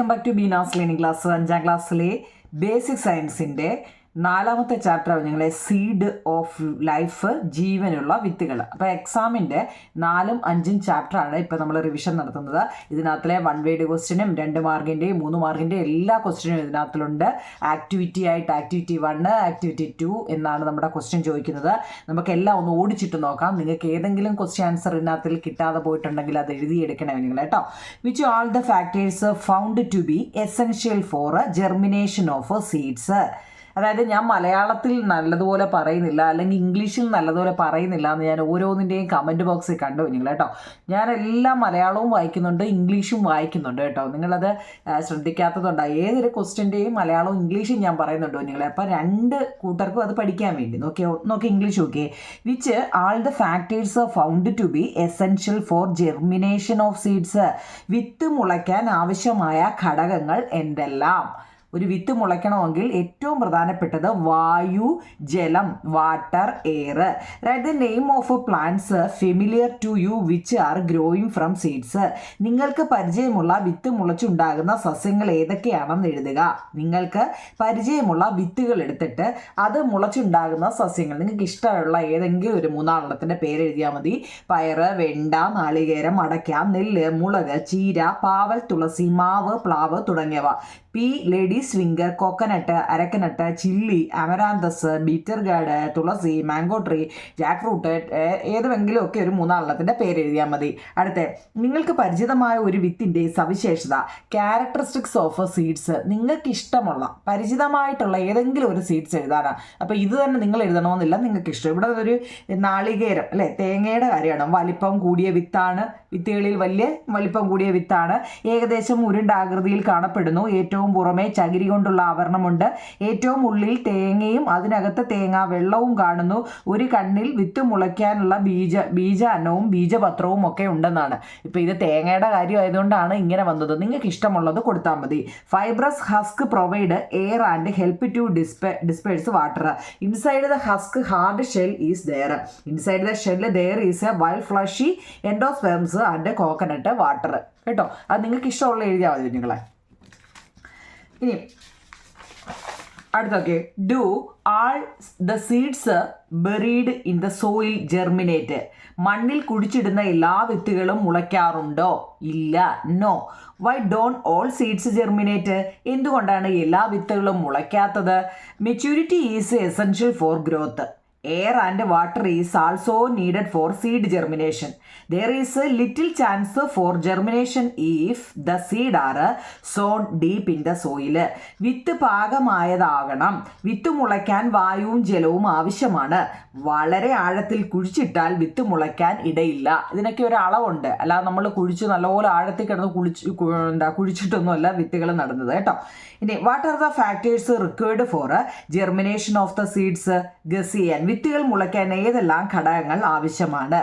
Welcome back to Beena's learning class. 5ാം ക്ലാസ്സിലെ basic സയൻസിൻ്റെ 4ാമത്തെ ചാപ്റ്റർ ഞങ്ങളെ സീഡ് ഓഫ് ലൈഫ്, ജീവനുള്ള വിത്തുകൾ. അപ്പോൾ എക്സാമിൻ്റെ 4ഉം 5ഉം ചാപ്റ്ററാണ് ഇപ്പോൾ നമ്മൾ റിവിഷൻ നടത്തുന്നത്. ഇതിനകത്തിലെ 1 വേഡ് ക്വസ്റ്റ്യനും 2 മാർക്കിൻ്റെയും 3 മാർക്കിൻ്റെയും എല്ലാ ക്വസ്റ്റ്യനും ഇതിനകത്തിലുണ്ട്. ആക്ടിവിറ്റി ആയിട്ട് ആക്ടിവിറ്റി 1, ആക്ടിവിറ്റി 2 എന്നാണ് നമ്മുടെ ക്വസ്റ്റ്യൻ ചോദിക്കുന്നത്. നമുക്കെല്ലാം ഒന്ന് ഓടിച്ചിട്ട് നോക്കാം. നിങ്ങൾക്ക് ഏതെങ്കിലും ക്വസ്റ്റ്യൻ ആൻസർ ഇതിനകത്തിൽ കിട്ടാതെ പോയിട്ടുണ്ടെങ്കിൽ അത് എഴുതിയെടുക്കണം നിങ്ങൾ കേട്ടോ. Which all the factors found to be essential for germination of seeds. അതായത് ഞാൻ മലയാളത്തിൽ നല്ലതുപോലെ പറയുന്നില്ല, അല്ലെങ്കിൽ ഇംഗ്ലീഷിൽ നല്ലതുപോലെ പറയുന്നില്ല എന്ന് ഞാൻ ഓരോന്നിൻ്റെയും കമൻറ്റ് ബോക്സിൽ കണ്ടു നിങ്ങൾ കേട്ടോ. ഞാൻ എല്ലാ മലയാളവും വായിക്കുന്നുണ്ട്, ഇംഗ്ലീഷും വായിക്കുന്നുണ്ട് കേട്ടോ. നിങ്ങളത് ശ്രദ്ധിക്കാത്തതുണ്ടായി. ഏതൊരു ക്വസ്റ്റ്യൻ്റെയും മലയാളവും ഇംഗ്ലീഷും ഞാൻ പറയുന്നുണ്ടോ നിങ്ങളെ. അപ്പോൾ 2 കൂട്ടർക്കും അത് പഠിക്കാൻ വേണ്ടി നോക്കി ഇംഗ്ലീഷ് നോക്കിയേ. Which all the factors found to be essential for germination of seeds. വിത്ത് മുളയ്ക്കാൻ ആവശ്യമായ ഘടകങ്ങൾ എന്തെല്ലാം? ഒരു വിത്ത് മുളയ്ക്കണമെങ്കിൽ ഏറ്റവും പ്രധാനപ്പെട്ടത് വായു, ജലം, വാട്ടർ, എയർ. അതായത് the name of plants familiar to you which are growing from seeds. നിങ്ങൾക്ക് പരിചയമുള്ള വിത്ത് മുളച്ചുണ്ടാകുന്ന സസ്യങ്ങൾ ഏതൊക്കെയാണെന്ന് എഴുതുക. നിങ്ങൾക്ക് പരിചയമുള്ള വിത്തുകൾ എടുത്തിട്ട് അത് മുളച്ചുണ്ടാകുന്ന സസ്യങ്ങൾ, നിങ്ങൾക്ക് ഇഷ്ടമുള്ള ഏതെങ്കിലും ഒരു 3 പേര് എഴുതിയാൽ മതി. പയറ്, വെണ്ട, നാളികേരം, അടയ്ക്ക, നെല്ല്, മുളക്, ചീര, പാവൽ, തുളസി, മാവ്, പ്ലാവ് തുടങ്ങിയവ. Pea, ladies finger, coconut, areca nut, chilli, amaranthus, bitter gourd, tulsi, mango tree, jack fruit, ഏതെങ്കിലും ഒക്കെ ഒരു 3 പേര് എഴുതിയാൽ മതി. അടുത്ത, നിങ്ങൾക്ക് പരിചിതമായ ഒരു വിത്തിൻ്റെ സവിശേഷത. Characteristics of seeds. നിങ്ങൾക്ക് ഇഷ്ടമുള്ള പരിചിതമായിട്ടുള്ള ഏതെങ്കിലും ഒരു സീഡ്സ് എഴുതാനാണ്. അപ്പോൾ ഇത് തന്നെ നിങ്ങൾ എഴുതണമെന്നില്ല, നിങ്ങൾക്ക് ഇഷ്ടം. ഇവിടെ ഒരു നാളികേരം അല്ലേ, തേങ്ങയുടെ കാര്യമാണ്. വലിപ്പം കൂടിയ വിത്താണ്, വിത്തുകളിൽ വലിയ വലിപ്പം കൂടിയ വിത്താണ്. ഏകദേശം ഉരുണ്ടാകൃതിയിൽ കാണപ്പെടുന്നു. ഏറ്റവും പുറമെ ചകിരി കൊണ്ടുള്ള ആവരണമുണ്ട്. ഏറ്റവും ഉള്ളിൽ തേങ്ങയും അതിനകത്ത് തേങ്ങാ വെള്ളവും കാണുന്നു. ഒരു കണ്ണിൽ വിത്ത് മുളയ്ക്കാനുള്ള ബീജാന്നവും ബീജപത്രവും ഒക്കെ ഉണ്ടെന്നാണ്. ഇപ്പോൾ ഇത് തേങ്ങയുടെ കാര്യമായതുകൊണ്ടാണ് ഇങ്ങനെ വന്നത്. നിങ്ങൾക്ക് ഇഷ്ടമുള്ളത് കൊടുത്താൽ മതി. Fibrous husk provide air and help to disperse water. Inside the husk hard shell is there. Inside the shell there is a wild fleshy endosperms and coconut water കേട്ടോ. അത് നിങ്ങൾക്ക് ഇഷ്ടമുള്ള എഴുതിയാൽ മതി നിങ്ങളെ. ഇനി അടുത്തൊക്കെ, do all the seeds buried in the soil germinate. മണ്ണിൽ കുഴിച്ചിടുന്ന എല്ലാ വിത്തുകളും മുളയ്ക്കാറുണ്ടോ? ഇല്ല, no. Why don't all seeds germinate. എന്തുകൊണ്ടാണ് എല്ലാ വിത്തുകളും മുളയ്ക്കാത്തത്? Maturity is essential for growth. Air and water is also needed for seed germination. There is a little chance for germination if the seed are sown deep in the soil. വിത്ത് പാകമായതാകണം. വിത്ത് മുളയ്ക്കാൻ വായുവും ജലവും ആവശ്യമാണ്. വളരെ ആഴത്തിൽ കുഴിച്ചിട്ടാൽ വിത്ത് മുളയ്ക്കാൻ ഇടയില്ല. ഇതിനൊക്കെ ഒരു അളവുണ്ട്. അല്ലാതെ നമ്മൾ കുഴിച്ച് നല്ലപോലെ ആഴത്തിൽ കിടന്ന് കുഴിച്ചിട്ടൊന്നുമല്ല വിത്തുകൾ നടുന്നത് കേട്ടോ. ഇനി, what are the factors required for germination of the seeds? Guess ചെയ്യാൻ. വിത്തുകൾ മുളയ്ക്കാൻ ഏതെല്ലാം ഘടകങ്ങൾ ആവശ്യമാണ്?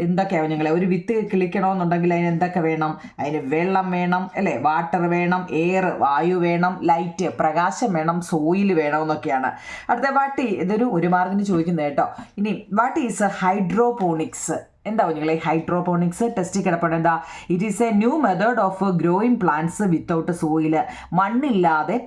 എന്തൊക്കെയാണ് നിങ്ങളെ? ഒരു വിത്ത് കിളിക്കണമെന്നുണ്ടെങ്കിൽ അതിന് എന്തൊക്കെ വേണം? അതിന് വെള്ളം വേണം അല്ലേ, വാട്ടർ വേണം, എയർ വായു വേണം, ലൈറ്റ് പ്രകാശം വേണം, സോയിൽ വേണം എന്നൊക്കെയാണ്. അടുത്ത ഇതൊരു 1 മാർക്കിന് ചോദിക്കുന്നത് കേട്ടോ. ഇനി, വാട്ട് ഈസ് ഹൈഡ്രോപോണിക്സ്? എന്താ കുഞ്ഞുങ്ങളെ ഹൈഡ്രോപോണിക്സ്? ടെസ്റ്റിൽ കിടപ്പുണ്ട്. എന്താ? It is a new method of growing plants without soil. മണ്ണില്ലാതെ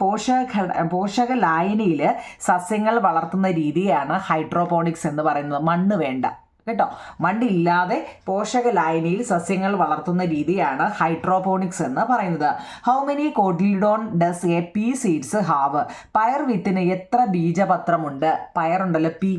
പോഷക ലായനിയിൽ സസ്യങ്ങൾ വളർത്തുന്ന രീതിയാണ് ഹൈഡ്രോപോണിക്സ് എന്ന് പറയുന്നത്. മണ്ണ് വേണ്ട കേട്ടോ. മണ്ണില്ലാതെ പോഷക ലായനിയിൽ സസ്യങ്ങൾ വളർത്തുന്ന രീതിയാണ് ഹൈഡ്രോപോണിക്സ് എന്ന് പറയുന്നത്. How many cotyledon does a pea seeds have? പയർ വിത്തിന് എത്ര ബീജപത്രമുണ്ട്? പയറുണ്ടല്ലോ, പി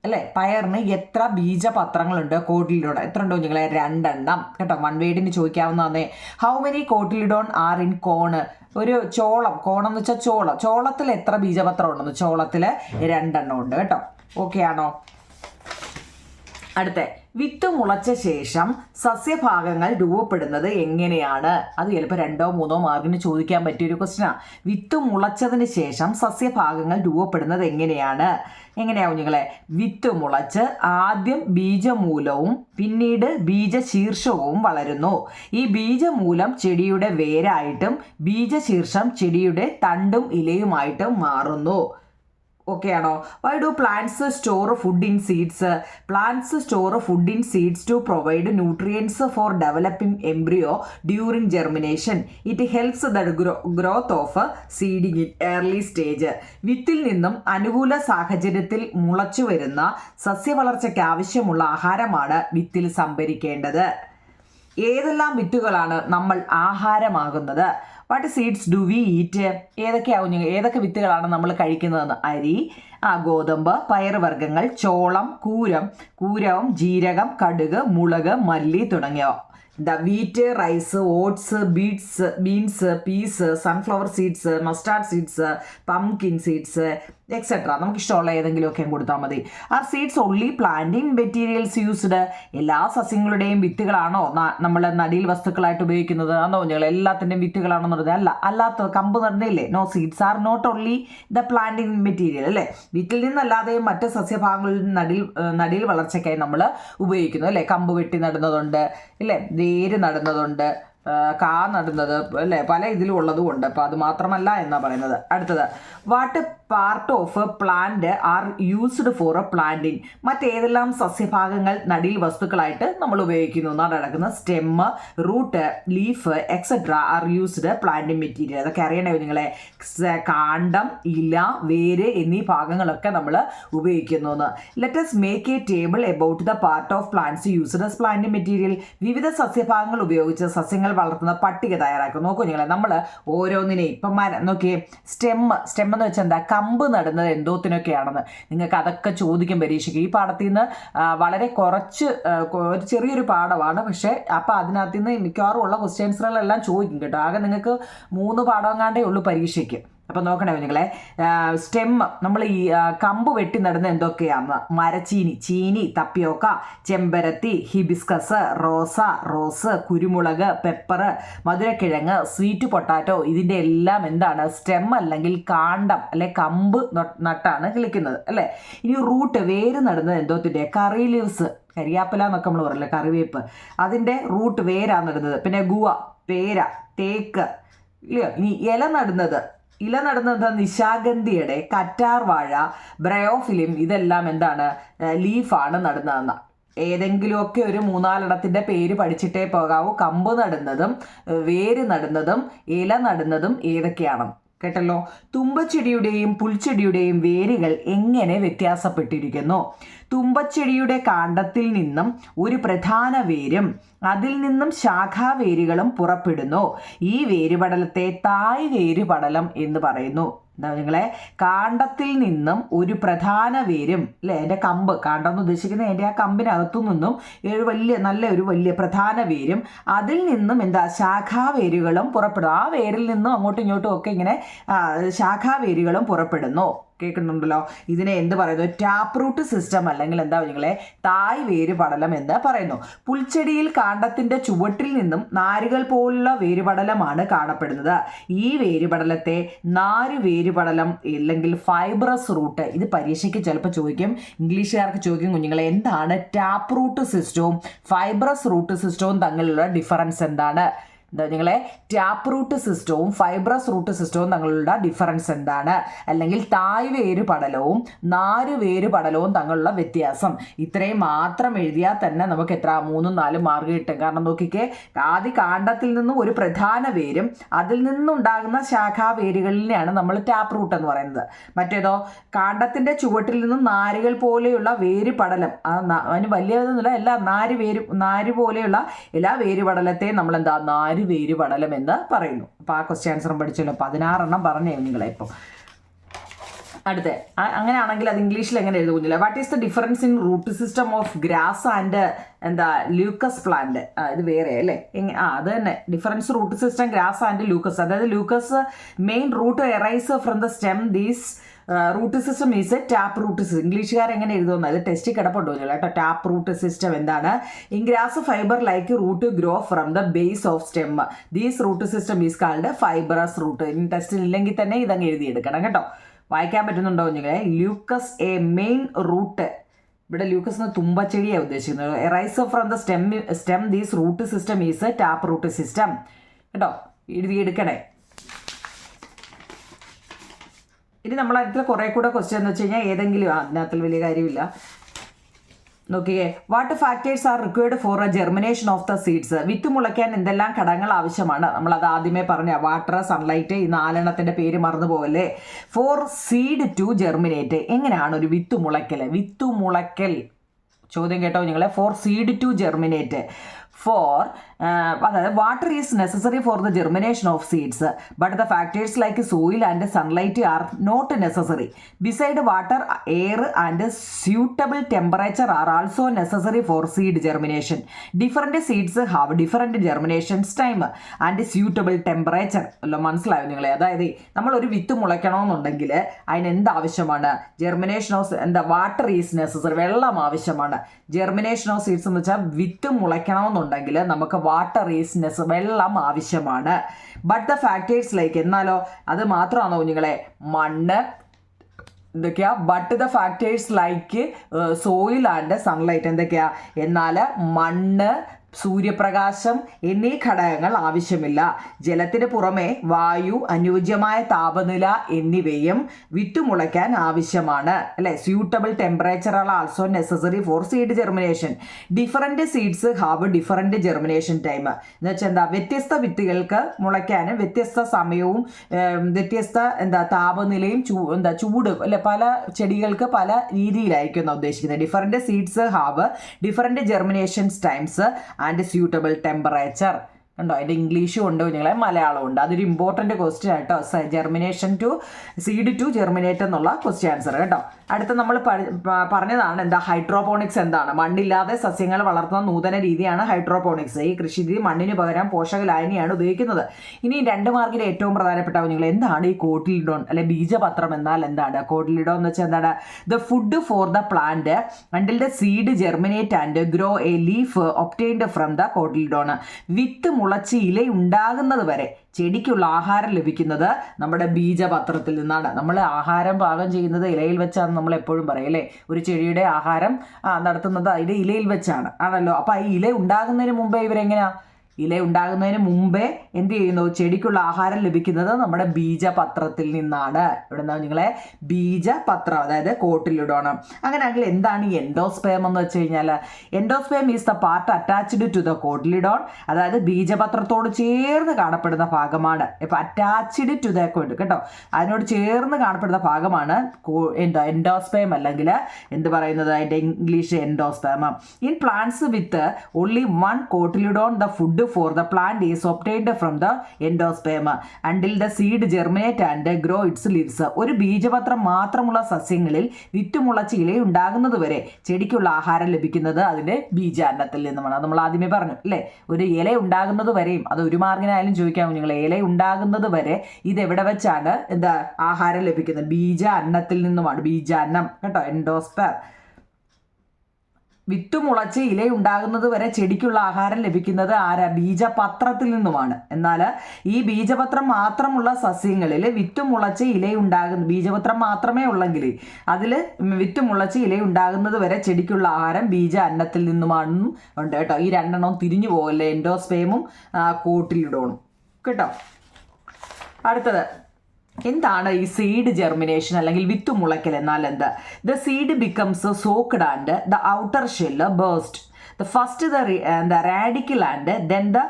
അല്ലേ, പയറിന് എത്ര ബീജപത്രങ്ങളുണ്ട്? കോട്ടിലിഡോൺ എത്ര ഉണ്ടോ നിങ്ങളെ? 2 കേട്ടോ. 1 വേഡിന് ചോദിക്കാവുന്നതേ. How many cotyledon are in corn? ഒരു ചോളം, കോണെന്ന് വെച്ചാൽ ചോളത്തിൽ എത്ര ബീജപത്രം ഉണ്ടെന്ന്? ചോളത്തിൽ 2 ഉണ്ട് കേട്ടോ. ഓക്കെ ആണോ? അടുത്ത, വിത്ത് മുളച്ച ശേഷം സസ്യഭാഗങ്ങൾ രൂപപ്പെടുന്നത് എങ്ങനെയാണ്? അത് ചിലപ്പോൾ 2-3 മാർക്കിന് ചോദിക്കാൻ പറ്റിയൊരു ക്വസ്റ്റ്യനാണ്. വിത്ത് മുളച്ചതിന് ശേഷം സസ്യഭാഗങ്ങൾ രൂപപ്പെടുന്നത് എങ്ങനെയാണ്? കുഞ്ഞുങ്ങളെ? വിത്ത് മുളച്ച് ആദ്യം ബീജമൂലവും പിന്നീട് ബീജശീർഷവും വളരുന്നു. ഈ ബീജമൂലം ചെടിയുടെ വേരായിട്ടും ബീജശീർഷം ചെടിയുടെ തണ്ടും ഇലയുമായിട്ടും മാറുന്നു. ഓക്കെയാണോ? Why do plants store food in seeds? Plants store food in seeds to provide nutrients for developing embryo during germination. It helps the growth of seeding in early stage. വിത്തിൽ നിന്നും അനുകൂല സാഹചര്യത്തിൽ മുളച്ചു വരുന്ന സസ്യവളർച്ചയ്ക്ക് ആവശ്യമുള്ള ആഹാരമാണ് വിത്തിൽ സംഭരിക്കേണ്ടത്. ഏതെല്ലാം വിത്തുകളാണ് നമ്മൾ ആഹാരമാകുന്നത്? What seeds do we eat? ഏതൊക്കെ വിത്തുകളാണ് നമ്മൾ കഴിക്കുന്നതെന്ന്? അരി, ഗോതമ്പ്, പയറുവർഗ്ഗങ്ങൾ, ചോളം, കൂരവം, ജീരകം, കടുക്, മുളക്, മല്ലി തുടങ്ങിയവ. Wheat, rice, oats, beans, peas, sunflower seeds, mustard seeds, pumpkin seeds etcetera. നമുക്ക് ഇഷ്ടമുള്ള ഏതെങ്കിലുമൊക്കെ കൊടുത്താൽ മതി. Are seeds only planting materials used? എല്ലാ സസ്യങ്ങളുടെയും വിത്തുകളാണോ നമ്മൾ നടീൽ വസ്തുക്കളായിട്ട് ഉപയോഗിക്കുന്നത്? ആണോ ഞങ്ങൾ എല്ലാത്തിൻ്റെയും വിത്തുകളാണെന്ന് പറഞ്ഞാൽ അല്ല. അല്ലാത്ത കമ്പ് നടന്നില്ലേ? No, seeds are not only the planting material, അല്ലേ? വിത്തിൽ നിന്നല്ലാതെയും മറ്റ് സസ്യഭാഗങ്ങളിൽ നടീൽ വളർച്ചയ്ക്കായി നമ്മൾ ഉപയോഗിക്കുന്നു, അല്ലേ? കമ്പ് വെട്ടി നടുന്നതുണ്ട്, ഇല്ലേ? വേര് നടുന്നതുണ്ട്, കാ നടുന്നത്, അല്ലേ? പല ഇതിലും ഉള്ളതും ഉണ്ട്. അപ്പോൾ അത് മാത്രമല്ല എന്നാണ് പറയുന്നത്. അടുത്തത്, what part of plant are used for planting? മറ്റേതെല്ലാം സസ്യഭാഗങ്ങൾ നടീൽ വസ്തുക്കളായിട്ട് നമ്മൾ ഉപയോഗിക്കുന്നു? നടക്കുന്ന stem, root, leaf etcetera are used planting material. അതൊക്കെ അറിയണേ നിങ്ങളെ. കാണ്ഡം, ഇല, വേര് എന്നീ ഭാഗങ്ങളൊക്കെ നമ്മൾ ഉപയോഗിക്കുന്നു എന്ന്. Let's make A table about the part of plants used as planting material. വിവിധ സസ്യഭാഗങ്ങൾ ഉപയോഗിച്ച് സസ്യങ്ങൾ വളർത്തുന്ന പട്ടിക തയ്യാറാക്കും. നോക്കൂ നിങ്ങളെ, നമ്മൾ ഓരോന്നിനെയും ഇപ്പം നോക്കിയേ, സ്റ്റെം എന്ന് വെച്ചാൽ എന്താ? കമ്പ് നടുന്നത് എന്തോത്തിനൊക്കെയാണെന്ന് നിങ്ങൾക്ക് അതൊക്കെ ചോദിക്കും പരീക്ഷയ്ക്ക്. ഈ പാഠത്തിൽ നിന്ന് വളരെ ഒരു ചെറിയൊരു പാഠമാണ്, പക്ഷേ അപ്പം അതിനകത്ത് നിന്ന് മിക്കവാറും ഉള്ള ക്വസ്റ്റ്യൻസുകളെല്ലാം ചോദിക്കും കേട്ടോ. ആകെ നിങ്ങൾക്ക് 3 പാഠം ഉള്ളൂ പരീക്ഷയ്ക്ക്. അപ്പം നോക്കണേ നിങ്ങളെ, സ്റ്റെം നമ്മൾ ഈ കമ്പ് വെട്ടി നടുന്ന എന്തൊക്കെയാണെന്ന്? മരച്ചീനി, ചീനി, തപ്പിയോക്ക, ചെമ്പരത്തി, ഹിബിസ്കസ്, റോസ്, കുരുമുളക്, പെപ്പർ, മധുരക്കിഴങ്ങ്, സ്വീറ്റ് പൊട്ടാറ്റോ. ഇതിൻ്റെ എല്ലാം എന്താണ്? സ്റ്റെം അല്ലെങ്കിൽ കാണ്ഡം അല്ലെ കമ്പ് നട്ടാണ് കിളിക്കുന്നത്, അല്ലേ? ഇനി റൂട്ട്, വേര് നടുന്നത് എന്തോത്തിൻ്റെ? കറി ലീവ്സ്, കരിയാപ്പില എന്നൊക്കെ നമ്മൾ പറയില്ലേ, കറിവേപ്പ്, അതിൻ്റെ റൂട്ട് വേരാണ് നടുന്നത്. പിന്നെ ഗുവ, പേര, തേക്ക്, ഇല്ലയോ? ഇനി ഇല നടുന്നത് നിശാഗന്ധിയുടെ, കറ്റാർ വാഴ, ബ്രയോഫിലിം, ഇതെല്ലാം എന്താണ്? ലീഫാണ് നടുന്നതെന്ന്. ഏതെങ്കിലുമൊക്കെ ഒരു 3-4 പേര് പഠിച്ചിട്ടേ പോകാവൂ. കമ്പ് നടുന്നതും വേര് നടുന്നതും ഇല നടുന്നതും ഏതൊക്കെയാണ് കേട്ടല്ലോ. തുമ്പച്ചെടിയുടെയും പുൽച്ചെടിയുടെയും വേരുകൾ എങ്ങനെ വ്യത്യാസപ്പെട്ടിരിക്കുന്നു? തുമ്പച്ചെടിയുടെ കാണ്ഡത്തിൽ നിന്നും ഒരു പ്രധാന വേരും അതിൽ നിന്നും ശാഖാവേരുകളും പുറപ്പെടുന്നു. ഈ വേരുപടലത്തെ തായ് വേരുപടലം എന്ന് പറയുന്നു. എന്താ നിങ്ങളെ? കാണ്ഡത്തിൽ നിന്നും ഒരു പ്രധാന വേരും, അല്ലേ? എൻ്റെ കമ്പ്, കാണ്ഡം എന്ന് ഉദ്ദേശിക്കുന്നത് എൻ്റെ ആ കമ്പിനകത്തു നിന്നും നല്ലൊരു വലിയ പ്രധാന വേരും അതിൽ നിന്നും എന്താ? ശാഖാവേരുകളും പുറപ്പെടും. ആ വേരിൽ നിന്നും അങ്ങോട്ടും ഇങ്ങോട്ടും ഒക്കെ ഇങ്ങനെ ശാഖാവേരുകളും പുറപ്പെടുന്നു. കേൾക്കുന്നുണ്ടല്ലോ? ഇതിനെ എന്ത് പറയുന്നു? ടാപ്പ് റൂട്ട് സിസ്റ്റം അല്ലെങ്കിൽ എന്താ നിങ്ങളെ? തായ് വേരുപടലം എന്ന് പറയുന്നു. പുൽച്ചെടിയിൽ കാണ്ഡത്തിന്റെ ചുവട്ടിൽ നിന്നും നാരുകൾ പോലുള്ള വേരുപടലമാണ് കാണപ്പെടുന്നത്. ഈ വേരുപടലത്തെ നാര് വേരുപടലം അല്ലെങ്കിൽ ഫൈബ്രസ് റൂട്ട്. ഇത് പരീക്ഷയ്ക്ക് ചിലപ്പോൾ ചോദിക്കും, ഇംഗ്ലീഷുകാർക്ക് ചോദിക്കും കുഞ്ഞുങ്ങളെ, എന്താണ് ടാപ്പ് റൂട്ട് സിസ്റ്റവും ഫൈബ്രസ് റൂട്ട് സിസ്റ്റവും തമ്മിലുള്ള ഡിഫറൻസ് എന്താണ്? നിങ്ങളെ ടാപ്പ് റൂട്ട് സിസ്റ്റവും ഫൈബ്രസ് റൂട്ട് സിസ്റ്റവും തമ്മിലുള്ള ഡിഫറൻസ് എന്താണ്? അല്ലെങ്കിൽ തായ് വേരുപടലവും നാര് വേരുപടലവും തമ്മിലുള്ള വ്യത്യാസം. ഇത്രയും മാത്രം എഴുതിയാൽ തന്നെ നമുക്ക് എത്ര 3-4 മാർക്ക് കിട്ടും. കാരണം നോക്കിക്കേ, ആദ്യ കാണ്ഡത്തിൽ നിന്നും ഒരു പ്രധാന വേരും അതിൽ നിന്നുണ്ടാകുന്ന ശാഖാവേരുകളിനെയാണ് നമ്മൾ ടാപ്പ് റൂട്ട് എന്ന് പറയുന്നത്. മറ്റേതോ കാണ്ഡത്തിന്റെ ചുവട്ടിൽ നിന്നും നാരുകൾ പോലെയുള്ള വേരുപടലം, അതിന് വലിയതൊന്നുമില്ല, എല്ലാ നാര് പോലെയുള്ള എല്ലാ വേരുപടലത്തെ നമ്മൾ എന്താ? നാര് വേരുപടലം എന്ന് പറയുന്നു. അപ്പോൾ ആ ക്വസ്റ്റ്യൻ ആൻസറും പഠിച്ചല്ലോ. 16 പറഞ്ഞേ നിങ്ങളെ. ഇപ്പോൾ അടുത്ത അങ്ങനെയാണെങ്കിൽ അത് ഇംഗ്ലീഷിൽ എങ്ങനെ എഴുതുന്നില്ല? What is the difference in root system of grass and എന്താ ലൂക്കസ് പ്ലാന്റ്? ഇത് വേറെ അല്ലേ? അത് തന്നെ difference root system grass and Leucas. അതായത് Leucas main root arise from the stem. These root system is a tap root system. ഇംഗ്ലീഷുകാർ എങ്ങനെ എഴുതുന്നത്? അത് ടെസ്റ്റ് കിടപ്പുണ്ടോ കേട്ടോ. ടാപ്പ് റൂട്ട് സിസ്റ്റം എന്താണ്? In grass fibre like root grow from the base of stem. These root system is called fibrous root. ഇനി ടെസ്റ്റിൽ ഇല്ലെങ്കിൽ തന്നെ ഇതങ്ങ് എഴുതിയെടുക്കണം കേട്ടോ. വായിക്കാൻ പറ്റുന്നുണ്ടോ നിങ്ങളെ? Leucas a main root. ഇവിടെ ലൂക്കസ് എന്ന് തുമ്പച്ചെടിയാണ് ഉദ്ദേശിക്കുന്നത്. Arise from the stem these root system is tap root system കേട്ടോ. എഴുതിയെടുക്കണേ. ഇനി നമ്മൾ അടുത്ത കുറേ കൂടെ ക്വസ്റ്റ്യൻ എന്ന് വെച്ച് കഴിഞ്ഞാൽ ഏതെങ്കിലും അതിനകത്തിൽ വലിയ കാര്യമില്ല. നോക്കിയേ, what factors are required for a germination of the seeds? വിത്ത് മുളയ്ക്കാൻ എന്തെല്ലാം ഘടകങ്ങൾ ആവശ്യമാണ്? നമ്മളത് ആദ്യമേ പറഞ്ഞ വാട്ടർ, സൺലൈറ്റ്, ഈ 4 പേര് മറന്നു പോകല്ലേ. ഫോർ സീഡ് ടു ജെർമിനേറ്റ്, എങ്ങനെയാണ് ഒരു വിത്ത് മുളയ്ക്കൽ ചോദ്യം കേട്ടോ നിങ്ങളെ. ഫോർ സീഡ് ടു ജെർമിനേറ്റ്, അതായത് water is necessary for the germination of seeds but the factors like soil and sunlight are not necessary. Beside water, air and suitable temperature are also necessary for seed germination. Different seeds have different germinations time and suitable temperature. അല്ലോ മനസ്സിലായോ നിങ്ങളെ? അതായത് നമ്മളൊരു വിത്ത് മുളയ്ക്കണമെന്നുണ്ടെങ്കിൽ അതിന് എന്താവശ്യമാണ്? Germination of water is necessary, വെള്ളം ആവശ്യമാണ്. ജെർമിനേഷൻ ഓഫ് സീഡ്സ് എന്ന് വെച്ചാൽ വിത്ത് മുളയ്ക്കണമെന്നുണ്ടെങ്കിൽ നമുക്ക് വാട്ടർ ഈസ് വെള്ളം ആവശ്യമാണ്. ബട്ട് ദ ഫാക്ടേഴ്സ് ലൈക്ക്, എന്നാലോ അത് മാത്രമാണോ കുഞ്ഞുങ്ങളെ? മണ്ണ് എന്തൊക്കെയാ? But the factors like soil and sunlight എന്തൊക്കെയാ? എന്നാൽ മണ്ണ്, സൂര്യപ്രകാശം എന്നീ ഘടകങ്ങൾ ആവശ്യമില്ല. ജലത്തിന് പുറമെ വായു, അനുയോജ്യമായ താപനില എന്നിവയും വിത്ത് മുളയ്ക്കാൻ ആവശ്യമാണ് അല്ലെ. Suitable temperature are also necessary for seed germination. Different seeds have different germination time എന്ന് വെച്ചാൽ എന്താ? വ്യത്യസ്ത വിത്തുകൾക്ക് മുളയ്ക്കാൻ വ്യത്യസ്ത സമയവും വ്യത്യസ്ത താപനിലയും ചൂട് അല്ലെ. പല ചെടികൾക്ക് പല രീതിയിലായിരിക്കും ഉദ്ദേശിക്കുന്നത്. Different seeds have different germinations times and suitable temperature. കണ്ടോ, അതിൻ്റെ ഇംഗ്ലീഷും ഉണ്ട് കുഞ്ഞുങ്ങളെ, മലയാളം ഉണ്ട്. അതൊരു ഇമ്പോർട്ടൻ്റ് ക്വസ്റ്റ്യൻ ആട്ടോ. Germination to seed to germinate എന്നുള്ള ക്വസ്റ്റ്യൻ ആൻസർ കേട്ടോ. അടുത്ത നമ്മൾ പറഞ്ഞതാണ് എന്താ? ഹൈഡ്രോപോണിക്സ് എന്താണ്? മണ്ണില്ലാതെ സസ്യങ്ങൾ വളർത്തുന്ന നൂതന രീതിയാണ് ഹൈഡ്രോപോണിക്സ്. ഈ കൃഷിരീതി മണ്ണിന് പകരം പോഷക ലായനിയാണ് ഉപയോഗിക്കുന്നത്. ഇനി 2 മാർക്കിൽ ഏറ്റവും പ്രധാനപ്പെട്ട കുഞ്ഞുങ്ങൾ എന്താണ് ഈ കോട്ടിലിഡോൺ അല്ലെ ബീജപത്രം എന്നാൽ എന്താണ്? കോട്ടിലിഡോൺ എന്ന് വെച്ചാൽ എന്താണ്? The food for the plant until the seed germinate and grow a leaf obtained from the cotyledon. വിത്ത് മുളച്ച് ഇല ഉണ്ടാകുന്നത് വരെ ചെടിക്കുള്ള ആഹാരം ലഭിക്കുന്നത് നമ്മുടെ ബീജപത്രത്തിൽ നിന്നാണ്. നമ്മൾ ആഹാരം പാകം ചെയ്യുന്നത് ഇലയിൽ വെച്ചാണ് നമ്മൾ എപ്പോഴും പറയും അല്ലേ. ഒരു ചെടിയുടെ ആഹാരം നടത്തുന്നത് അതിൻ്റെ ഇലയിൽ വെച്ചാണ് ആണല്ലോ. അപ്പം ഈ ഇല ഉണ്ടാകുന്നതിന് മുമ്പേ ഇവരെങ്ങനെയാ? ഇല ഉണ്ടാകുന്നതിന് മുമ്പേ എന്ത് ചെയ്യുന്നു? ചെടിക്കുള്ള ആഹാരം ലഭിക്കുന്നത് നമ്മുടെ ബീജപത്രത്തിൽ നിന്നാണ്. ഇവിടെ എന്താ നിങ്ങളെ? ബീജപത്രം, അതായത് കോട്ടിലിഡോണം. അങ്ങനെയാണെങ്കിൽ എന്താണ് ഈ എൻഡോസ്പേം എന്ന് വെച്ച് കഴിഞ്ഞാൽ? Endosperm is the part attached to the cotyledon, അതായത് ബീജപത്രത്തോട് ചേർന്ന് കാണപ്പെടുന്ന ഭാഗമാണ്. ഇപ്പം അറ്റാച്ച്ഡ് ടു ദ കേട്ടോ, അതിനോട് ചേർന്ന് കാണപ്പെടുന്ന ഭാഗമാണ് എൻഡോസ്പേം, അല്ലെങ്കിൽ എന്ത് പറയുന്നത്? അതിൻ്റെ English endosperm. In plants with only one cotyledon the food for the plant is obtained from the endosperm until the seed germinate and grow its leaves. ഒരു ബീജപത്രം മാത്രമുള്ള സസ്യങ്ങളിൽ വിത്ത് മുളച്ച് ഇല ഉണ്ടാകുന്നത് വരെ ചെടിക്കുള്ള ആഹാരം ലഭിക്കുന്നത് അതിൻ്റെ ബീജാന്നത്തിൽ നിന്നുമാണ്. നമ്മൾ ആദ്യമേ പറഞ്ഞു അല്ലേ. ഒരു ഇല ഉണ്ടാകുന്നത് വരെയും, അത് 1 മാർക്കിനായാലും ചോദിക്കാം നിങ്ങൾ, ഇല ഉണ്ടാകുന്നത് വരെ ഇതെവിടെ വെച്ചാണ് ആഹാരം ലഭിക്കുന്നത്? ബീജാന്നത്തിൽ നിന്നുമാണ്. ബീജാന്നം കേട്ടോ, എൻഡോസ്പേം. വിത്ത് മുളച്ച് ഇല ഉണ്ടാകുന്നത് വരെ ചെടിക്കുള്ള ആഹാരം ലഭിക്കുന്നത് ആരാ? ബീജപത്രത്തിൽ നിന്നുമാണ്. എന്നാൽ ഈ ബീജപത്രം മാത്രമുള്ള സസ്യങ്ങളിൽ വിത്ത് മുളച്ച് ഇല ഉണ്ടാകുന്ന ബീജപത്രം മാത്രമേ ഉള്ളെങ്കിൽ അതിൽ വിത്ത് മുളച്ച് ഇല ഉണ്ടാകുന്നത് വരെ ചെടിക്കുള്ള ആഹാരം ബീജ അന്നത്തിൽ നിന്നുമാണെന്നും ഉണ്ട് കേട്ടോ. ഈ 2 എണ്ണവും തിരിഞ്ഞു പോകല്ലേ, എൻഡോസ്പേമും കോട്ടിലിഡോണും കേട്ടോ. അടുത്തത് എന്താണ് ഈ സീഡ് ജെർമിനേഷൻ അല്ലെങ്കിൽ വിത്ത് മുളയ്ക്കൽ എന്നാൽ എന്ത്? The seed becomes soaked and the outer shell burst. The first the radicle and then the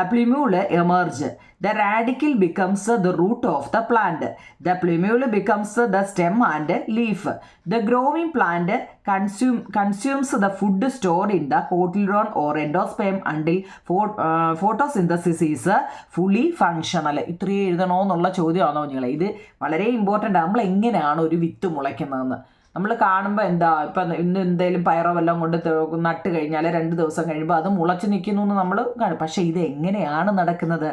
plumule emerge. The radicle becomes the root of the plant. The plumule becomes the stem and leaf. The growing plant consumes the food stored in the cotyledon or endosperm until photosynthesis is fully functional. ഇത്രയും എഴുതണോ എന്നുള്ള ചോദ്യമാണോ നിങ്ങളെ? ഇത് വളരെ important. നമ്മൾ എങ്ങനെയാണ് ഒരു വിത്ത് മുളയ്ക്കുന്നതെന്ന് നമ്മൾ കാണുമ്പോൾ എന്താ, ഇപ്പം ഇന്ന് എന്തെങ്കിലും പയറോ വല്ലതും കൊണ്ട് നട്ട് കഴിഞ്ഞാൽ 2 ദിവസം കഴിയുമ്പോൾ അത് മുളച്ച് നിൽക്കുന്നു എന്ന് നമ്മൾ കാണും. പക്ഷേ ഇത് എങ്ങനെയാണ് നടക്കുന്നത്?